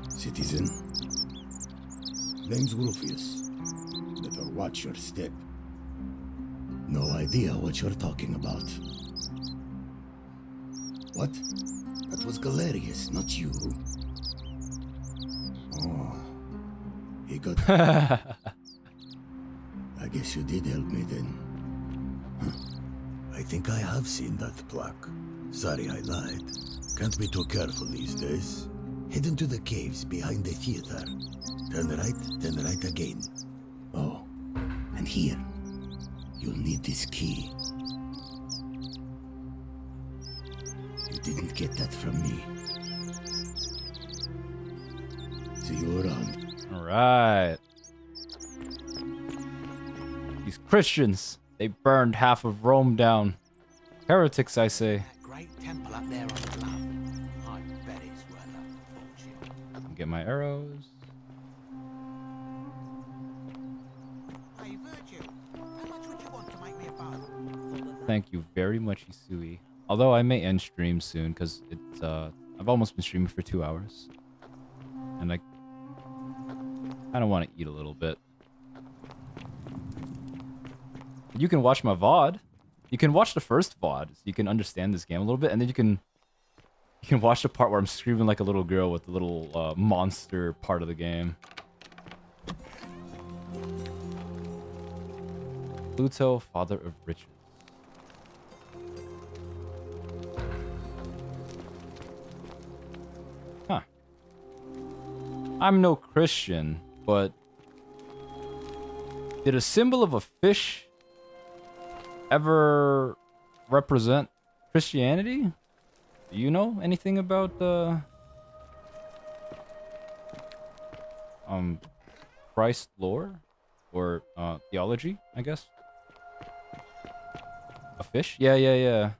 Citizen. Name's Rufius. Better watch your step. No idea what you're talking about. What? That was Galerius, not you. Oh. He got... I guess you did help me then. Huh. I think I have seen that plaque. Sorry I lied. Can't be too careful these days. Head into the caves behind the theater. Turn right again. Oh, and here. You'll need this key. You didn't get that from me. See you around. Alright. These Christians, they burned half of Rome down. Heretics, I say. Great temple up there on the bluff. I bet it's worth a fortune. Get my arrows. Hey, Virgil, how much would you want to make me a bow? Thank you very much, Isui. Although I may end stream soon, because it's I've almost been streaming for 2 hours. And I kind of want to eat a little bit. You can watch my VOD. You can watch the first VOD, so you can understand this game a little bit, and then you can watch the part where I'm screaming like a little girl with the little monster part of the game. Pluto, father of riches. Huh. I'm no Christian, but did a symbol of a fish ever represent Christianity? Do you know anything about Christ lore or theology, I guess? A fish? Yeah.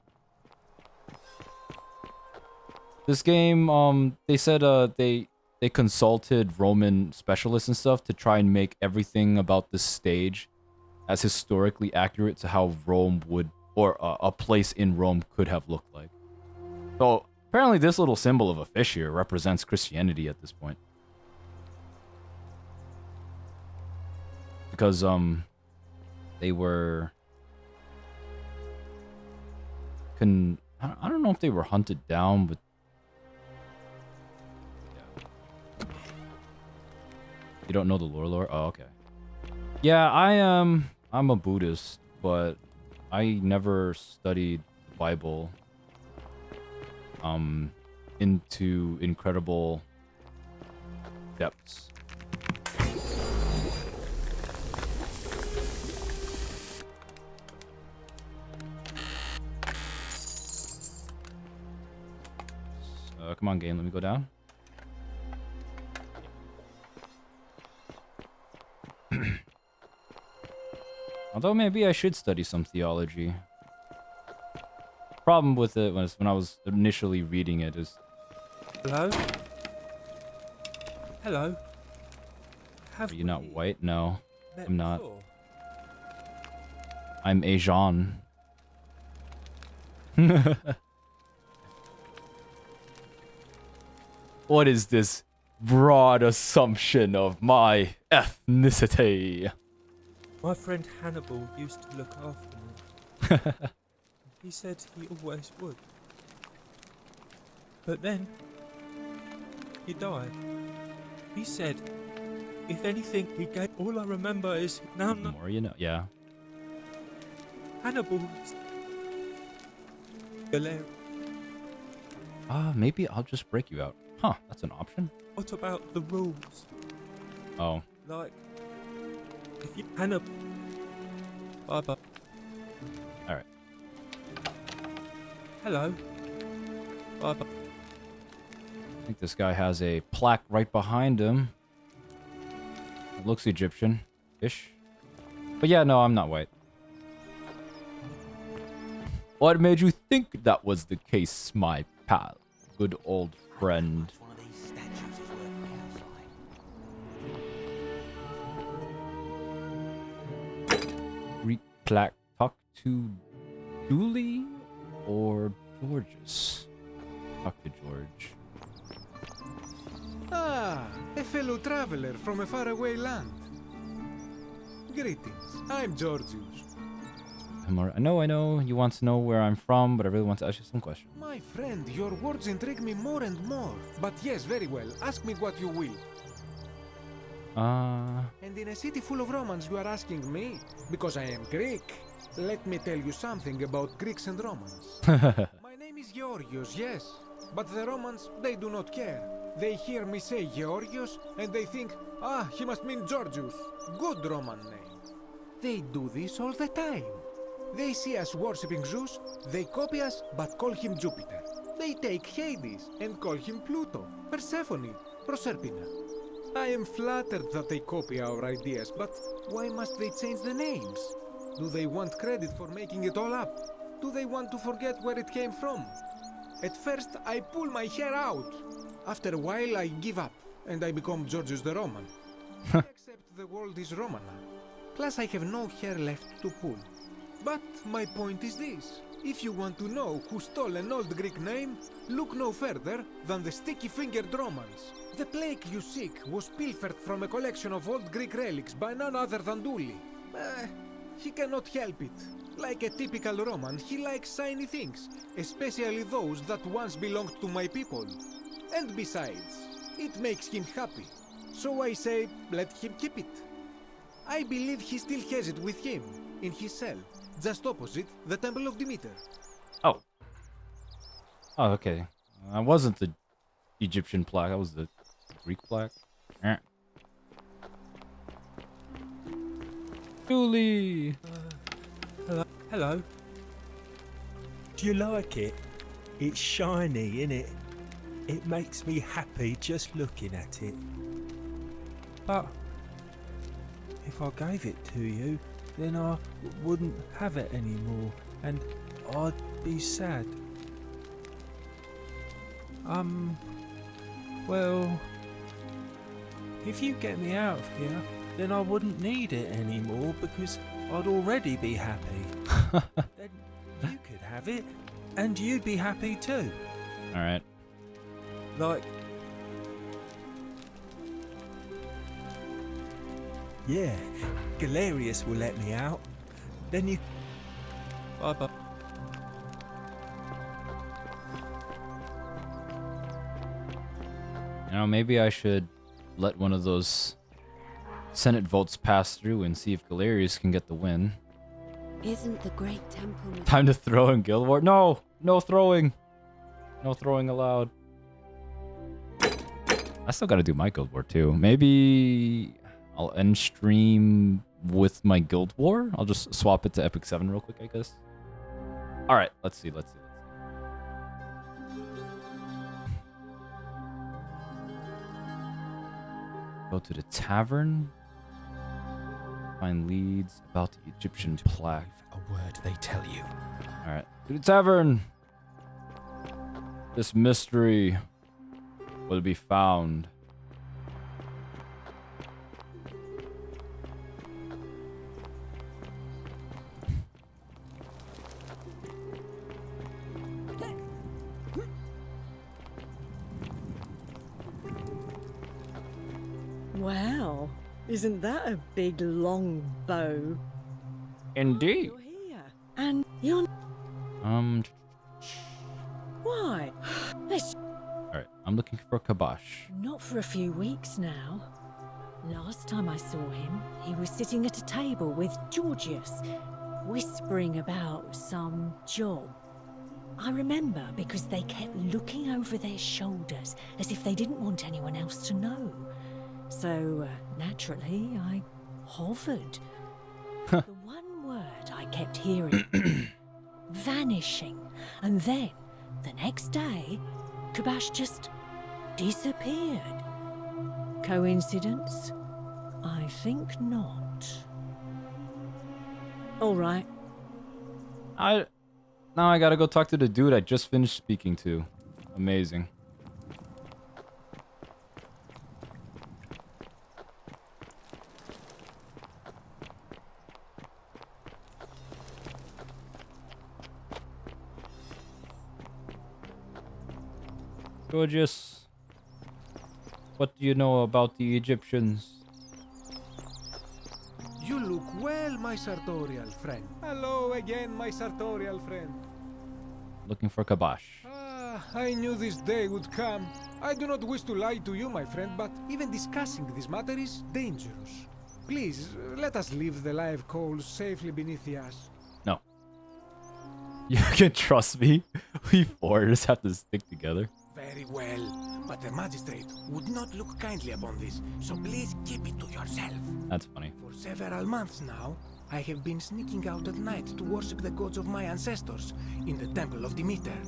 This game, they said they consulted Roman specialists and stuff to try and make everything about this stage as historically accurate to how Rome would, or a place in Rome could have looked like. So apparently this little symbol of a fish here represents Christianity at this point. Because they were I don't know if they were hunted down, but yeah. You don't know the lore? Oh, okay. Yeah, I'm a Buddhist, but I never studied the Bible into incredible depths. Come on, game, let me go down. Although maybe I should study some theology. Problem with it was when I was initially reading it is... Hello? Hello? Are you not white? No, met I'm not. before? I'm Asian. What is this broad assumption of my ethnicity? My friend Hannibal used to look after me. He said he always would. But then, he died. He said, if anything, he gave... All I remember is... Now The more you know, yeah. Hannibal... Galerius. Maybe I'll just break you out. Huh, that's an option. What about the rules? Oh. Like... If you... Hannibal... Bye-bye. Alright. Hello. Bye-bye. I think this guy has a plaque right behind him. It looks Egyptian-ish. But yeah, no, I'm not white. What made you think that was the case, my pal? Good old friend. Greek plaque. Talk to Julie or Georges? Talk to George. Ah, a fellow traveler from a faraway land. Greetings, I'm Georgius. I know. You want to know where I'm from, but I really want to ask you some questions. My friend, your words intrigue me more and more. But yes, very well. Ask me what you will. And in a city full of Romans, you are asking me? Because I am Greek. Let me tell you something about Greeks and Romans. My name is Georgios, yes. But the Romans, they do not care. They hear me say Georgios, and they think, ah, he must mean Georgius. Good Roman name. They do this all the time. They see us worshipping Zeus, they copy us, but call him Jupiter. They take Hades and call him Pluto, Persephone, Proserpina. I am flattered that they copy our ideas, but why must they change the names? Do they want credit for making it all up? Do they want to forget where it came from? At first, I pull my hair out. After a while, I give up, and I become Georgius the Roman. Except the world is Roman now. Plus, I have no hair left to pull. But my point is this. If you want to know who stole an old Greek name, look no further than the sticky-fingered Romans. The plaque you seek was pilfered from a collection of old Greek relics by none other than Douli. He cannot help it. Like a typical Roman, he likes shiny things, especially those that once belonged to my people. And besides, it makes him happy. So I say, let him keep it. I believe he still has it with him, in his cell, just opposite the Temple of Demeter. Oh, okay. I wasn't the Egyptian plaque. That was the Greek plaque. Julie! Hello. Do you like it? It's shiny, innit? It makes me happy just looking at it. But if I gave it to you, then I wouldn't have it anymore, and I'd be sad. Well, if you get me out of here, then I wouldn't need it anymore because I'd already be happy. Then you could have it, and you'd be happy too. Alright. Like, yeah, Galerius will let me out. Then you... Bye-bye. You know, maybe I should let one of those Senate votes pass through and see if Galerius can get the win. Isn't the great temple... Time to throw in Guild War. No! No throwing! No throwing allowed. I still gotta do my Guild War too. Maybe I'll end stream with my Guild War. I'll just swap it to Epic 7 real quick, I guess. Alright, let's see. Go to the tavern. Find leads about the Egyptian plaque. A word they tell you. Alright, to the tavern. This mystery will be found. Wow, isn't that a big long bow? Indeed. You're here, and you're... Why? This... Alright, I'm looking for a Kabash. Not for a few weeks now. Last time I saw him, he was sitting at a table with Georgius, whispering about some job. I remember because they kept looking over their shoulders as if they didn't want anyone else to know. So, naturally, I hovered. The one word I kept hearing, vanishing, and then, the next day, Kabash just disappeared. Coincidence? I think not. All right. Not now I gotta go talk to the dude I just finished speaking to. Amazing. Gorgeous. What do you know about the Egyptians? You look well, my sartorial friend. Hello again, my sartorial friend. Looking for Kabash. Ah, I knew this day would come. I do not wish to lie to you, my friend, but even discussing this matter is dangerous. Please, let us leave the live coals safely beneath the ash. No. You can trust me. We four just have to stick together. Very well, but the magistrate would not look kindly upon this, so please keep it to yourself. That's funny. For several months now, I have been sneaking out at night to worship the gods of my ancestors in the temple of Demeter.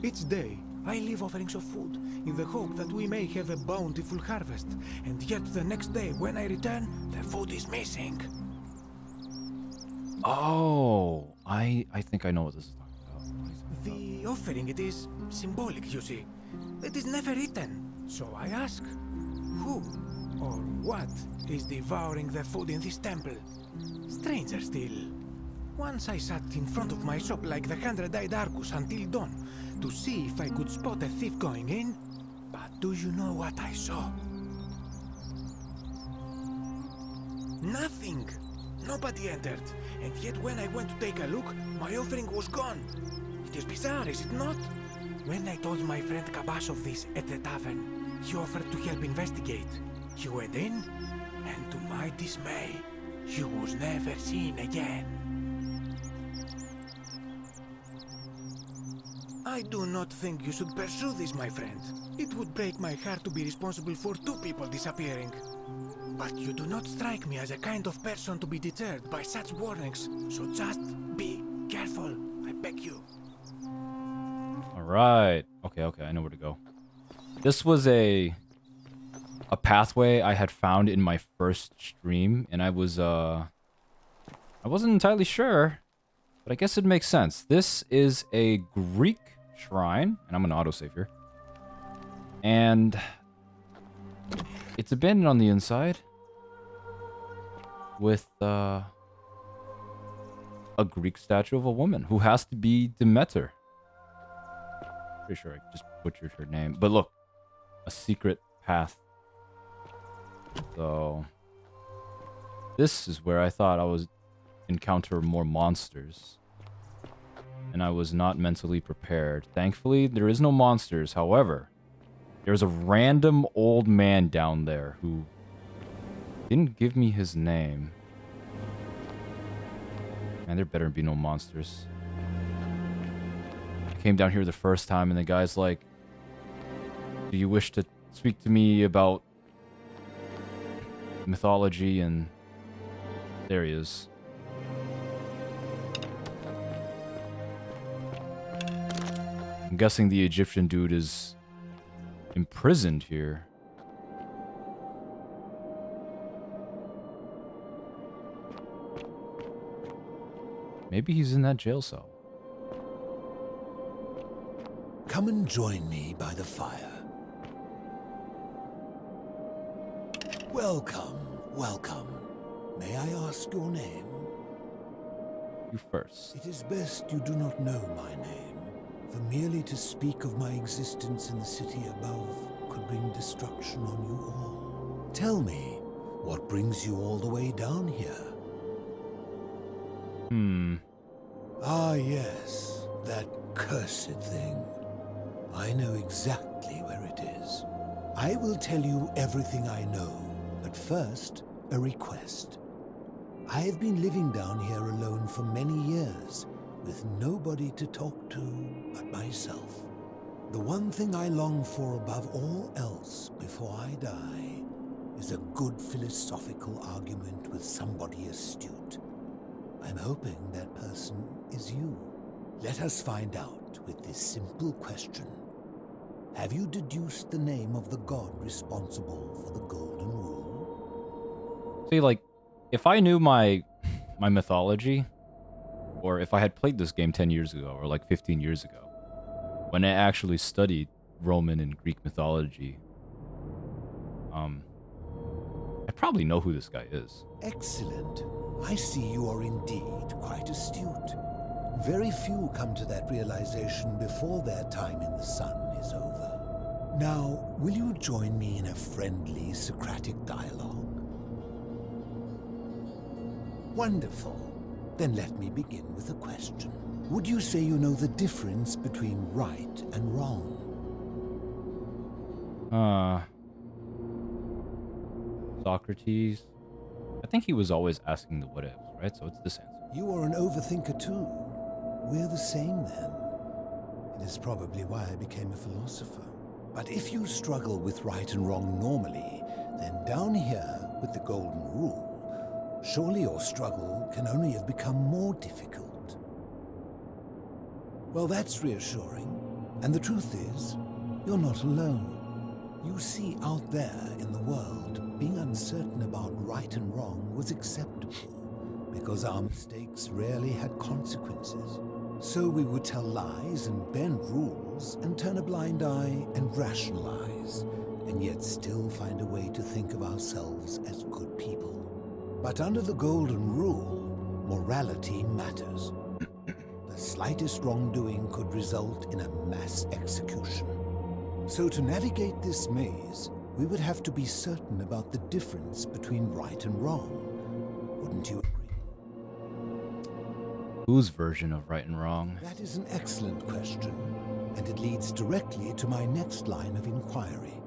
Each day, I leave offerings of food in the hope that we may have a bountiful harvest, and yet the next day when I return, the food is missing. Oh, I think I know what this is talking about. The offering, it is symbolic, you see. It is never eaten, so I ask, who or what is devouring the food in this temple? Stranger still. Once I sat in front of my shop like the 100-eyed Argus until dawn to see if I could spot a thief going in, but do you know what I saw? Nothing! Nobody entered, and yet when I went to take a look, my offering was gone. It is bizarre, is it not? When I told my friend Kabash of this at the tavern, he offered to help investigate. He went in, and to my dismay, he was never seen again. I do not think you should pursue this, my friend. It would break my heart to be responsible for 2 people disappearing. But you do not strike me as a kind of person to be deterred by such warnings, so just be careful, I beg you. Alright. Okay, I know where to go. This was a pathway I had found in my first stream, and I wasn't entirely sure, but I guess it makes sense. This is a Greek shrine, and I'm gonna autosave here. And it's abandoned on the inside with a Greek statue of a woman who has to be Demeter. Pretty sure I just butchered her name. But look, a secret path. So this is where I thought I was encounter more monsters. And I was not mentally prepared. Thankfully, there is no monsters. However, there's a random old man down there who didn't give me his name. Man, there better be no monsters. I came down here the first time and the guy's like, do you wish to speak to me about mythology? And there he is. I'm guessing the Egyptian dude is imprisoned here. Maybe he's in that jail cell. Come and join me by the fire. Welcome, welcome. May I ask your name? You first. It is best you do not know my name, for merely to speak of my existence in the city above could bring destruction on you all. Tell me, what brings you all the way down here? Ah, yes, that cursed thing. I know exactly where it is. I will tell you everything I know, but first, a request. I have been living down here alone for many years, with nobody to talk to but myself. The one thing I long for above all else before I die is a good philosophical argument with somebody astute. I'm hoping that person is you. Let us find out with this simple question. Have you deduced the name of the god responsible for the Golden Rule? See, like, if I knew my mythology, or if I had played this game 10 years ago or like 15 years ago, when I actually studied Roman and Greek mythology, I probably know who this guy is. Excellent. I see you are indeed quite astute. Very few come to that realization before their time in the sun is over. Now, will you join me in a friendly Socratic dialogue? Wonderful. Then let me begin with a question. Would you say you know the difference between right and wrong? Socrates. I think he was always asking the what ifs, right? So it's this answer. You are an overthinker too. We're the same then. It is probably why I became a philosopher. But if you struggle with right and wrong normally, then down here with the golden rule, surely your struggle can only have become more difficult. Well, that's reassuring. And the truth is, you're not alone. You see, out there in the world, being uncertain about right and wrong was acceptable, because our mistakes rarely had consequences. So we would tell lies and bend rules and turn a blind eye and rationalize, and yet still find a way to think of ourselves as good people. But under the golden rule, morality matters. The slightest wrongdoing could result in a mass execution. So to navigate this maze, we would have to be certain about the difference between right and wrong. Wouldn't you agree? Whose version of right and wrong? That is an excellent question, and it leads directly to my next line of inquiry.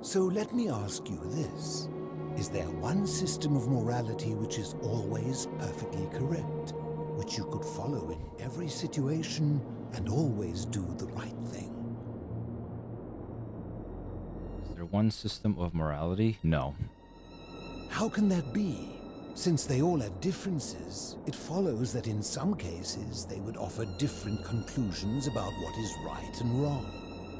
So let me ask you this. Is there one system of morality which is always perfectly correct, which you could follow in every situation and always do the right thing? Is there one system of morality? No. How can that be? Since they all have differences, it follows that in some cases they would offer different conclusions about what is right and wrong.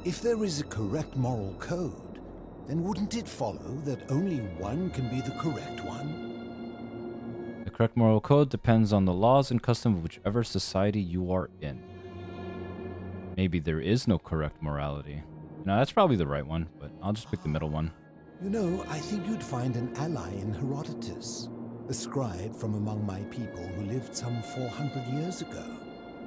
If there is a correct moral code, then wouldn't it follow that only one can be the correct one? The correct moral code depends on the laws and customs of whichever society you are in. Maybe there is no correct morality. No, that's probably the right one, but I'll just pick the middle one. You know, I think you'd find an ally in Herodotus, a scribe from among my people who lived some 400 years ago.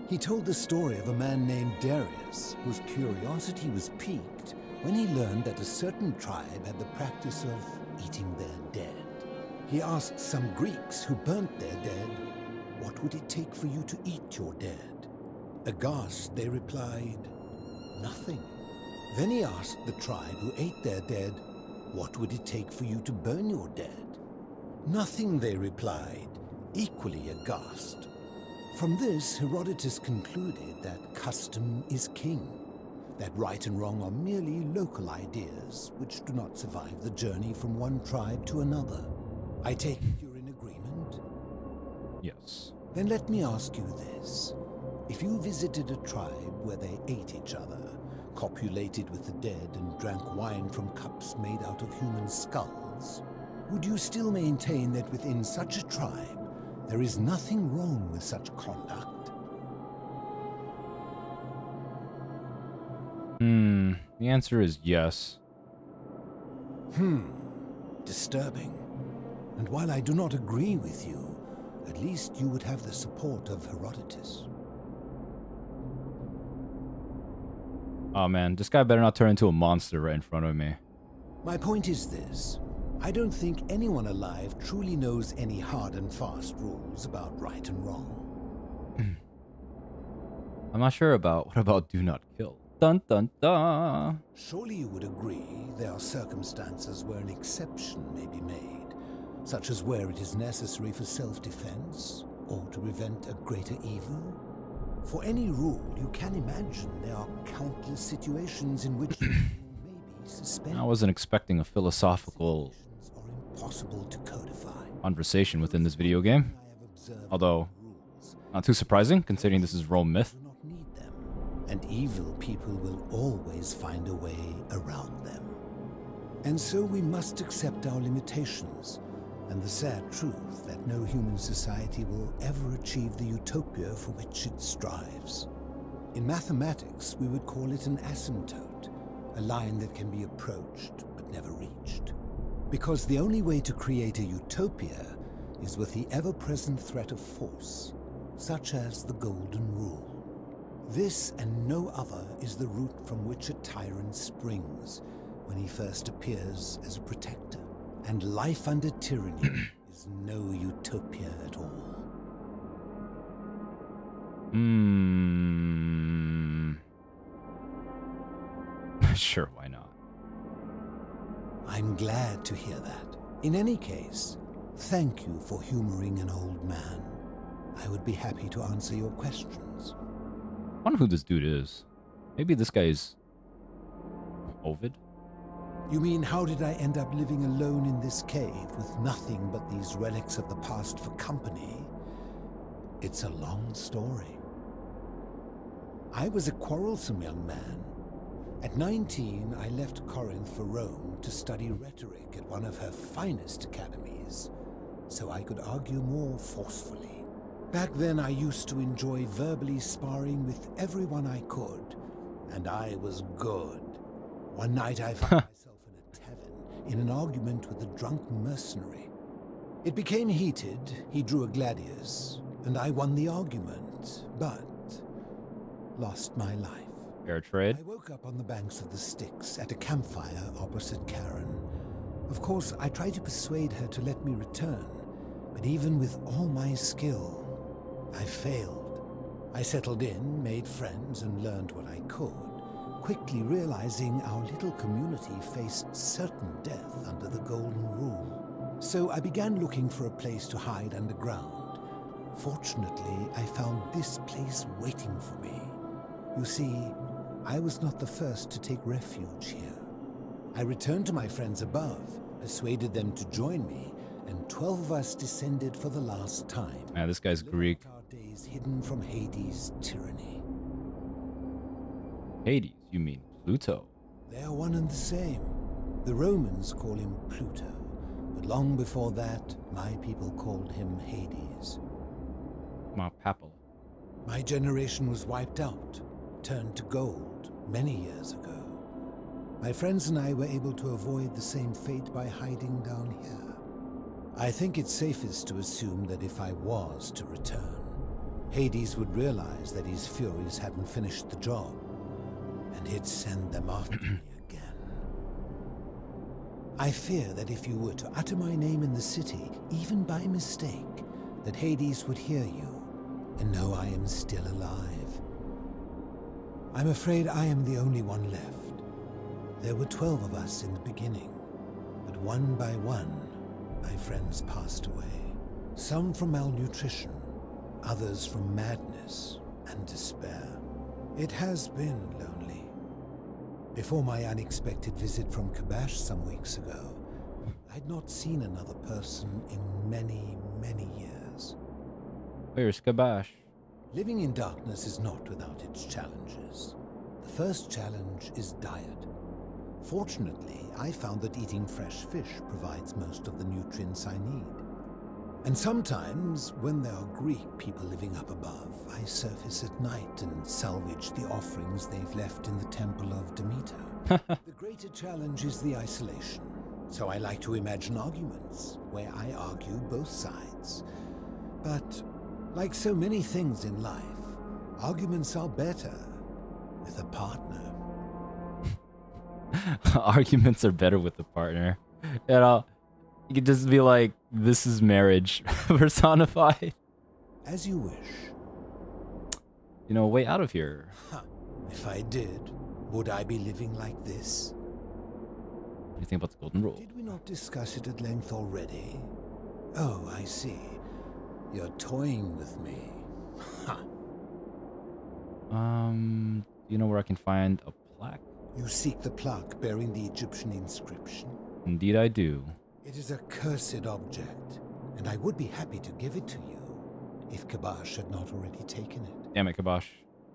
He told the story of a man named Darius, whose curiosity was piqued when he learned that a certain tribe had the practice of eating their dead. He asked some Greeks who burnt their dead, "What would it take for you to eat your dead?" Aghast, they replied, "Nothing." Then he asked the tribe who ate their dead, "What would it take for you to burn your dead?" "Nothing," they replied, equally aghast. From this, Herodotus concluded that custom is king, that right and wrong are merely local ideas which do not survive the journey from one tribe to another. I take it you're in agreement? Yes. Then let me ask you this. If you visited a tribe where they ate each other, copulated with the dead, and drank wine from cups made out of human skulls, would you still maintain that within such a tribe, there is nothing wrong with such conduct? The answer is yes. Disturbing. And while I do not agree with you, at least you would have the support of Herodotus. Oh man, this guy better not turn into a monster right in front of me. My point is this. I don't think anyone alive truly knows any hard and fast rules about right and wrong. I'm not sure about what about do not kill. Dun dun dun. Surely you would agree there are circumstances where an exception may be made, such as where it is necessary for self-defense or to prevent a greater evil. For any rule, you can imagine there are countless situations in which you may be suspended. I wasn't expecting a philosophical Possible to codify. conversation within this video game. Although, not too surprising, considering this is Rome myth. And evil people will always find a way around them. And so we must accept our limitations, and the sad truth that no human society will ever achieve the utopia for which it strives. In mathematics, we would call it an asymptote, a line that can be approached but never reached. Because the only way to create a utopia is with the ever-present threat of force, such as the Golden Rule. This and no other is the root from which a tyrant springs when he first appears as a protector. And life under tyranny is no utopia at all. Sure, why not? I'm glad to hear that. In any case, thank you for humoring an old man. I would be happy to answer your questions. I wonder who this dude is. Maybe this guy is Ovid? You mean, how did I end up living alone in this cave with nothing but these relics of the past for company? It's a long story. I was a quarrelsome young man. At 19, I left Corinth for Rome to study rhetoric at one of her finest academies, so I could argue more forcefully. Back then, I used to enjoy verbally sparring with everyone I could, and I was good. One night, I found myself in an argument with a drunk mercenary. It became heated, he drew a gladius, and I won the argument, but lost my life. Fair trade. I woke up on the banks of the Styx at a campfire opposite Karen. Of course, I tried to persuade her to let me return, but even with all my skill, I failed. I settled in, made friends, and learned what I could, quickly realizing our little community faced certain death under the Golden Rule. So I began looking for a place to hide underground. Fortunately, I found this place waiting for me. You see, I was not the first to take refuge here. I returned to my friends above, persuaded them to join me, and 12 of us descended for the last time. Man, this guy's Greek. Our days hidden from Hades' tyranny. Hades, you mean Pluto? They are one and the same. The Romans call him Pluto, but long before that, my people called him Hades. My papal. My generation was wiped out, turned to gold, many years ago. My friends and I were able to avoid the same fate by hiding down here. I think it's safest to assume that if I was to return, Hades would realize that his furies hadn't finished the job, and he'd send them after me again. I fear that if you were to utter my name in the city, even by mistake, that Hades would hear you and know I am still alive. I'm afraid I am the only one left. There were 12 of us in the beginning, but one by one, my friends passed away. Some from malnutrition, others from madness and despair. It has been lonely. Before my unexpected visit from Kabash some weeks ago, I'd not seen another person in many, many years. Where's Kabash? Living in darkness is not without its challenges. The first challenge is diet. Fortunately, I found that eating fresh fish provides most of the nutrients I need. And sometimes, when there are Greek people living up above, I surface at night and salvage the offerings they've left in the temple of Demeter. The greater challenge is the isolation. So I like to imagine arguments, where I argue both sides. But, like so many things in life, arguments are better with a partner. Arguments are better with a partner. You know, you could just be like, this is marriage personified. As you wish. You know, way out of here. If I did, would I be living like this? What do you think about the Golden Rule? Did we not discuss it at length already? Oh, I see. You're toying with me. Do you know where I can find a plaque? You seek the plaque bearing the Egyptian inscription? Indeed I do. It is a cursed object, and I would be happy to give it to you, if Kabash had not already taken it. Damn it, Kabash.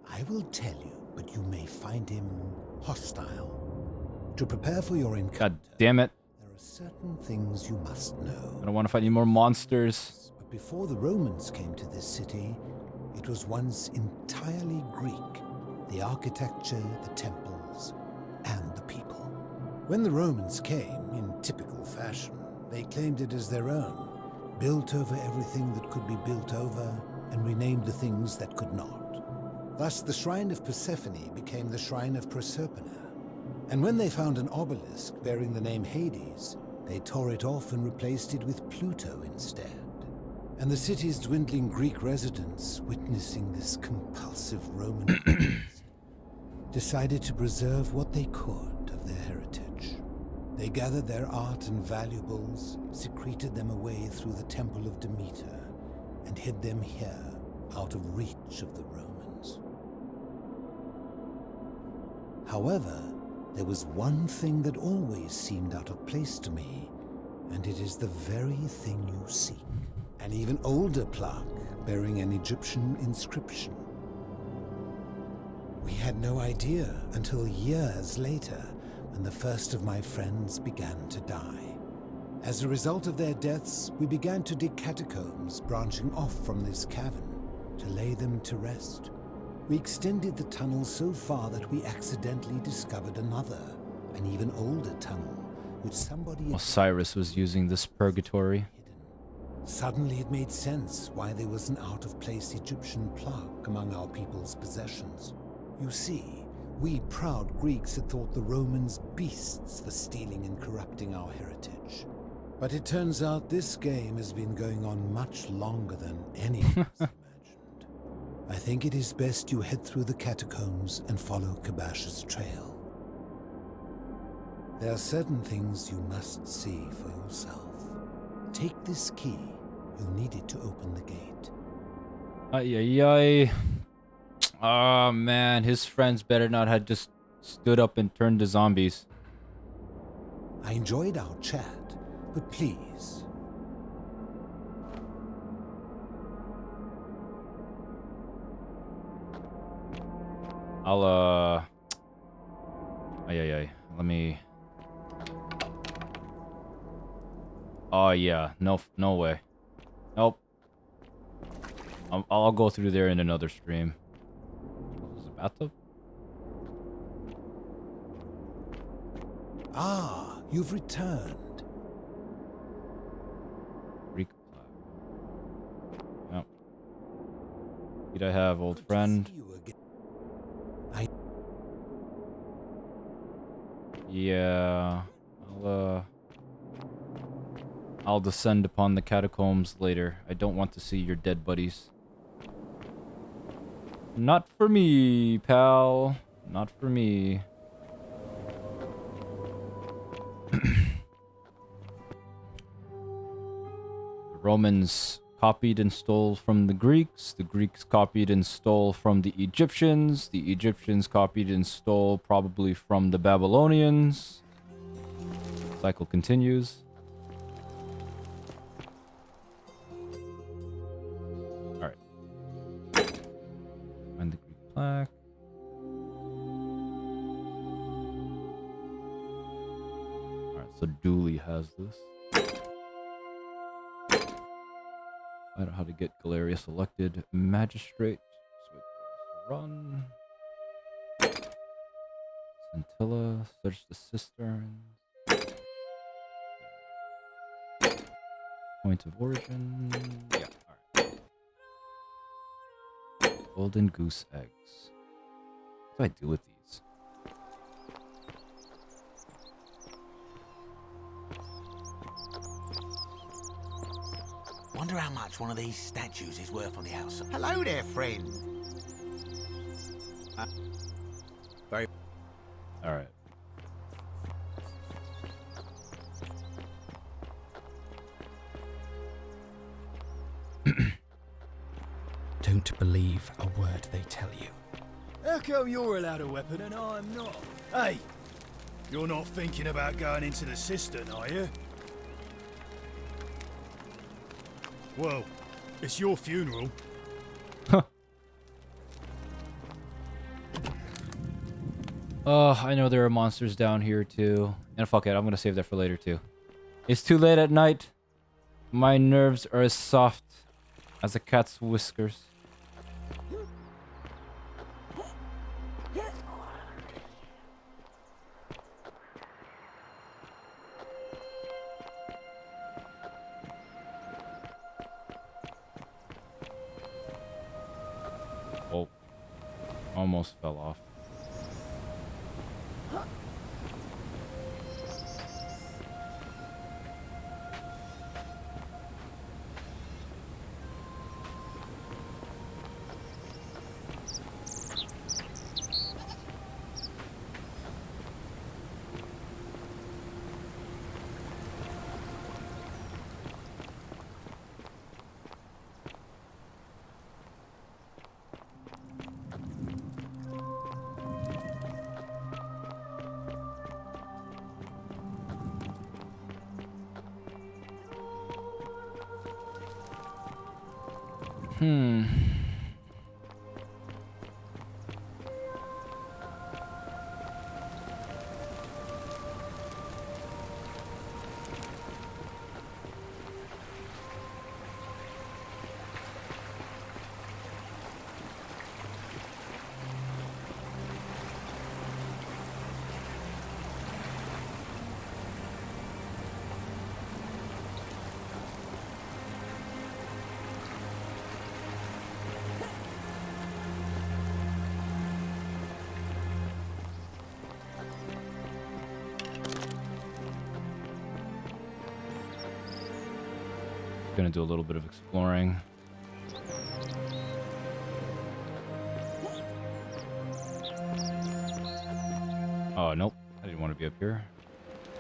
I will tell you, but you may find him hostile. To prepare for your encounter, God damn it. there are certain things you must know. I don't want to fight any more monsters. But before the Romans came to this city, it was once entirely Greek. The architecture, the temples, and the people. When the Romans came, in typical fashion, they claimed it as their own, built over everything that could be built over, and renamed the things that could not. Thus, the Shrine of Persephone became the Shrine of Proserpina. And when they found an obelisk bearing the name Hades, they tore it off and replaced it with Pluto instead. And the city's dwindling Greek residents, witnessing this compulsive Roman conquest, decided to preserve what they could of their heritage. They gathered their art and valuables, secreted them away through the Temple of Demeter, and hid them here, out of reach of the Romans. However, there was one thing that always seemed out of place to me, and it is the very thing you seek. An even older plaque bearing an Egyptian inscription. We had no idea until years later when the first of my friends began to die. As a result of their deaths, we began to dig catacombs branching off from this cavern to lay them to rest. We extended the tunnel so far that we accidentally discovered another, an even older tunnel, which somebody... Osiris was using this purgatory. Suddenly it made sense why there was an out-of-place Egyptian plaque among our people's possessions. You see, we proud Greeks had thought the Romans beasts for stealing and corrupting our heritage. But it turns out this game has been going on much longer than any of us imagined. I think it is best you head through the catacombs and follow Kabash's trail. There are certain things you must see for yourself. Take this key. You'll need it to open the gate. Ay, ay, ay. Oh, man. His friends better not have just stood up and turned to zombies. I enjoyed our chat, but please. I'll, Ay, ay, ay. Let me... Oh, yeah. No, no way. Nope. I'll go through there in another stream. Is it a bathtub? Ah, you've returned. Greek flag. Yep. Did I have old friend? Yeah. I'll descend upon the catacombs later. I don't want to see your dead buddies. Not for me, pal. Not for me. The Romans copied and stole from the Greeks. The Greeks copied and stole from the Egyptians. The Egyptians copied and stole probably from the Babylonians. Cycle continues. Find the Greek plaque. Alright, so Dooley has this. I don't know how to get Galerius elected magistrate. Run. Scintilla, search the cisterns. Point of origin. Yeah, alright. Golden goose eggs. What do I do with these? Wonder how much one of these statues is worth on the outside. Hello there, friend. Very. All right. Don't believe a word they tell you. How come you're allowed a weapon and I'm not? Hey, you're not thinking about going into the cistern, are you? Well, it's your funeral. Oh, I know there are monsters down here too. And fuck it, I'm gonna save that for later too. It's too late at night. My nerves are as soft as a cat's whiskers. Oh, almost fell off. Gonna do a little bit of exploring. Oh, nope. I didn't want to be up here.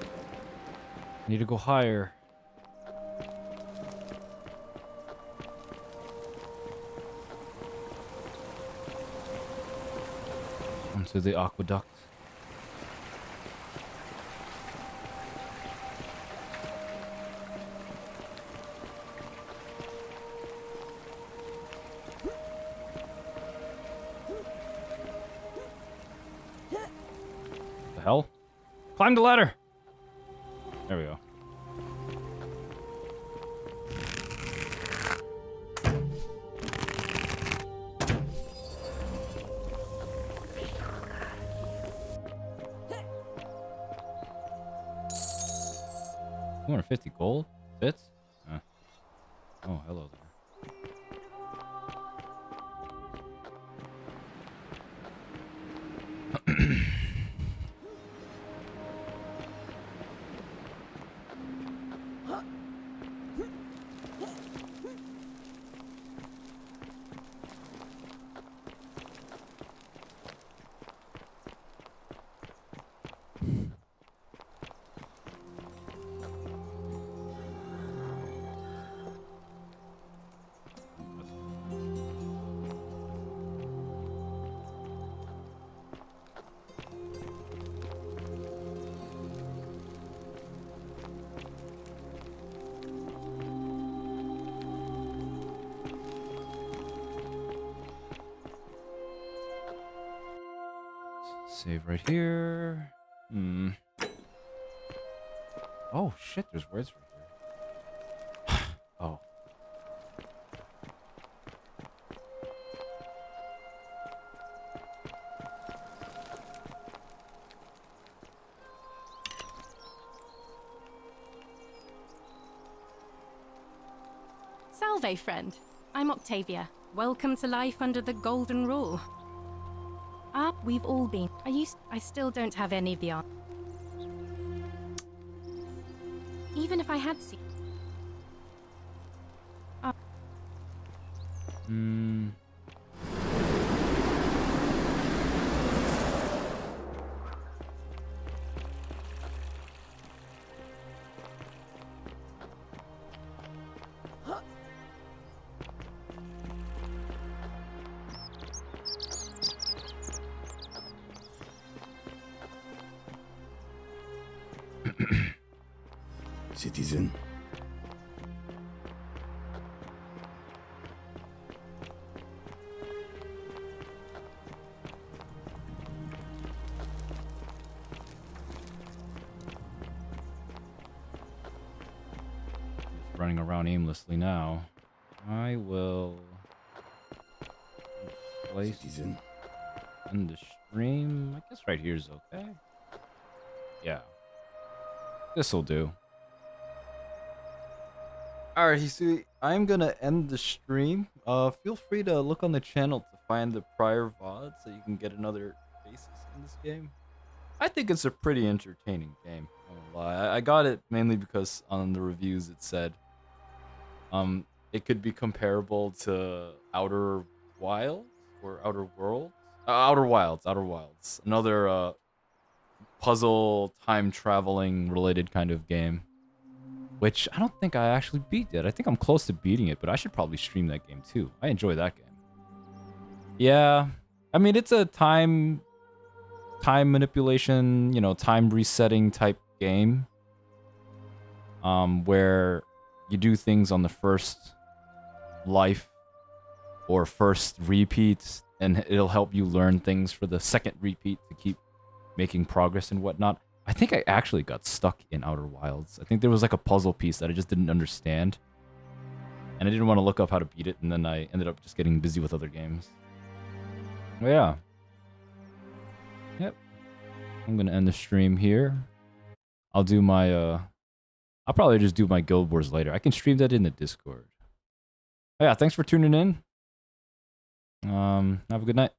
I need to go higher. Onto the aqueduct. Hell? Climb the ladder! There we go. $250 gold? Fits? Oh, hello there. Save right here. Oh shit, there's words right here. Oh. Salve, friend. I'm Octavia. Welcome to life under the Golden Rule. We've all been. I still don't have any of the answers. Even if I had seen. Citizen. running around aimlessly now. I will place in the stream. I guess right here is okay. Yeah. This'll do. Alright, see, I'm gonna end the stream. Feel free to look on the channel to find the prior VODs so you can get another basis in this game. I think it's a pretty entertaining game. I won't lie. I got it mainly because on the reviews it said it could be comparable to Outer Wilds or Outer Worlds. Outer Wilds. Another puzzle time traveling related kind of game. Which I don't think I actually beat yet. I think I'm close to beating it, but I should probably stream that game too. I enjoy that game. Yeah. I mean, it's a time manipulation, you know, time resetting type game. Where you do things on the first life or first repeat, and it'll help you learn things for the second repeat to keep making progress and whatnot. I think I actually got stuck in Outer Wilds. I think there was like a puzzle piece that I just didn't understand. And I didn't want to look up how to beat it, and then I ended up just getting busy with other games. Well, yeah. Yep. I'm gonna end the stream here. I'll do my, I'll probably just do my Guild Wars later. I can stream that in the Discord. Oh, yeah, thanks for tuning in. Have a good night.